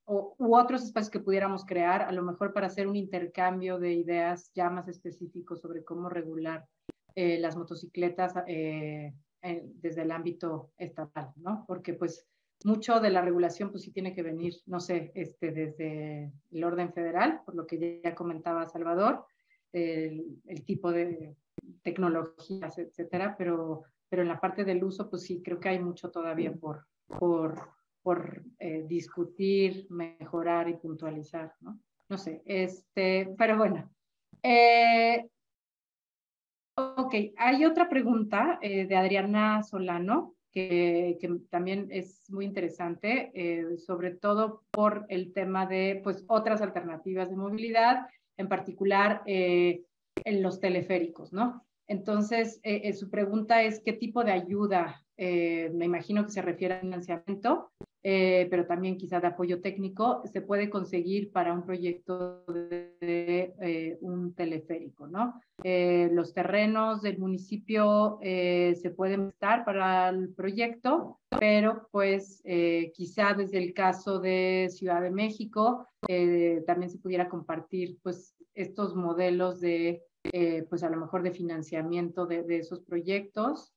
u otros espacios que pudiéramos crear, a lo mejor para hacer un intercambio de ideas ya más específicos sobre cómo regular las motocicletas desde el ámbito estatal, ¿no? Porque pues mucho de la regulación pues sí tiene que venir, no sé, desde el orden federal, por lo que ya comentaba Salvador, el tipo de tecnologías, etcétera, pero en la parte del uso pues sí creo que hay mucho todavía por discutir, mejorar y puntualizar, ¿no? No sé, pero bueno. Ok, hay otra pregunta de Adriana Solano que también es muy interesante, sobre todo por el tema de pues, otras alternativas de movilidad, en particular en los teleféricos, ¿no? Entonces, su pregunta es ¿qué tipo de ayuda? Me imagino que se refiere a financiamiento, pero también quizá de apoyo técnico, se puede conseguir para un proyecto de un teleférico, ¿no? Los terrenos del municipio se pueden prestar para el proyecto, pero pues quizá desde el caso de Ciudad de México también se pudiera compartir pues estos modelos de pues a lo mejor de financiamiento de esos proyectos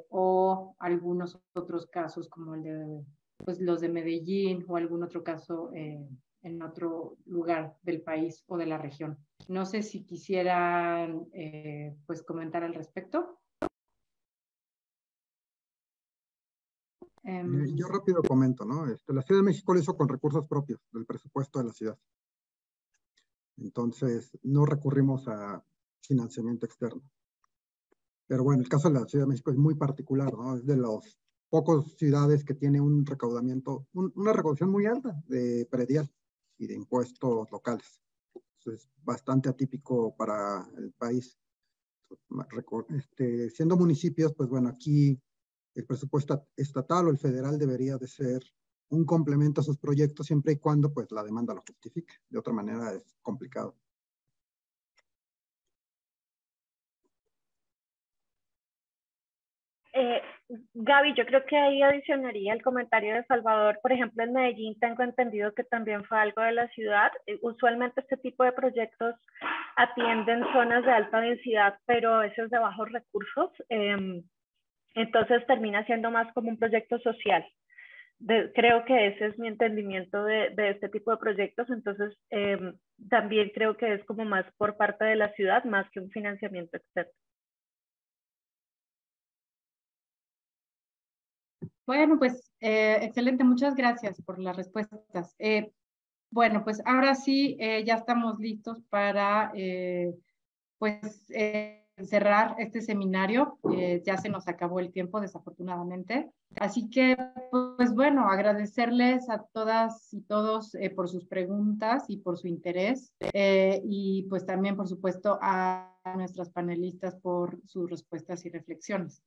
o algunos otros casos como el de pues los de Medellín o algún otro caso en otro lugar del país o de la región. No sé si quisieran pues comentar al respecto. Yo rápido comento, ¿no? La Ciudad de México lo hizo con recursos propios del presupuesto de la ciudad. Entonces, no recurrimos a financiamiento externo. Pero bueno, el caso de la Ciudad de México es muy particular, ¿no? Es de las pocas ciudades que tiene un recaudamiento, una recaudación muy alta de predial y de impuestos locales. Es bastante atípico para el país. Siendo municipios, pues bueno, aquí el presupuesto estatal o el federal debería de ser un complemento a sus proyectos siempre y cuando pues la demanda lo justifique. De otra manera es complicado. Gaby, yo creo que ahí adicionaría el comentario de Salvador. Por ejemplo, en Medellín tengo entendido que también fue algo de la ciudad. Usualmente este tipo de proyectos atienden zonas de alta densidad, pero a veces de bajos recursos. Entonces termina siendo más como un proyecto social. Creo que ese es mi entendimiento de este tipo de proyectos. Entonces también creo que es como más por parte de la ciudad, más que un financiamiento externo. Bueno, pues excelente, muchas gracias por las respuestas. Bueno, pues ahora sí, ya estamos listos para pues cerrar este seminario. Ya se nos acabó el tiempo, desafortunadamente. Así que, pues bueno, agradecerles a todas y todos por sus preguntas y por su interés. Y pues también, por supuesto, a nuestras panelistas por sus respuestas y reflexiones.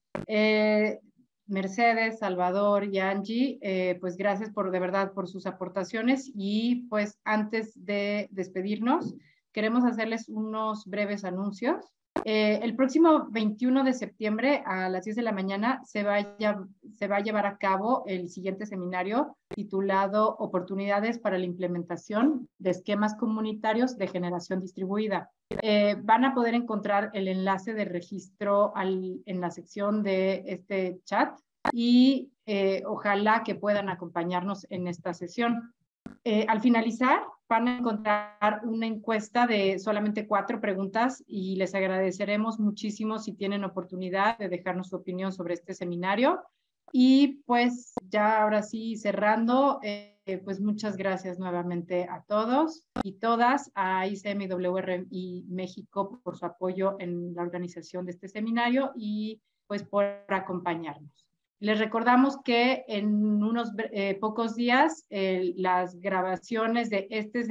Mercedes, Salvador y Angie, pues gracias de verdad por sus aportaciones, y pues antes de despedirnos queremos hacerles unos breves anuncios. El próximo 21 de septiembre a las 10 de la mañana se va a llevar a cabo el siguiente seminario titulado Oportunidades para la implementación de esquemas comunitarios de generación distribuida. Van a poder encontrar el enlace de registro en la sección de este chat y ojalá que puedan acompañarnos en esta sesión. Al finalizar, van a encontrar una encuesta de solamente 4 preguntas y les agradeceremos muchísimo si tienen oportunidad de dejarnos su opinión sobre este seminario. Y pues ya ahora sí, cerrando, pues muchas gracias nuevamente a todos y todas, a ICM y WRI México por su apoyo en la organización de este seminario y pues por acompañarnos. Les recordamos que en unos pocos días las grabaciones de este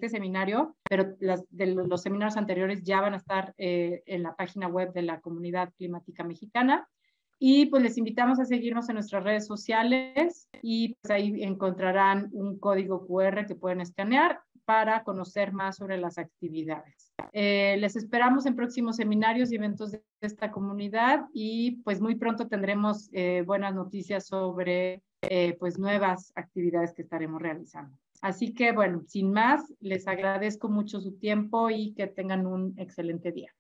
seminario, pero de los seminarios anteriores ya van a estar en la página web de la Comunidad Climática Mexicana. Y pues les invitamos a seguirnos en nuestras redes sociales y pues ahí encontrarán un código QR que pueden escanear para conocer más sobre las actividades. Les esperamos en próximos seminarios y eventos de esta comunidad y pues muy pronto tendremos buenas noticias sobre pues nuevas actividades que estaremos realizando. Así que bueno, sin más, les agradezco mucho su tiempo y que tengan un excelente día.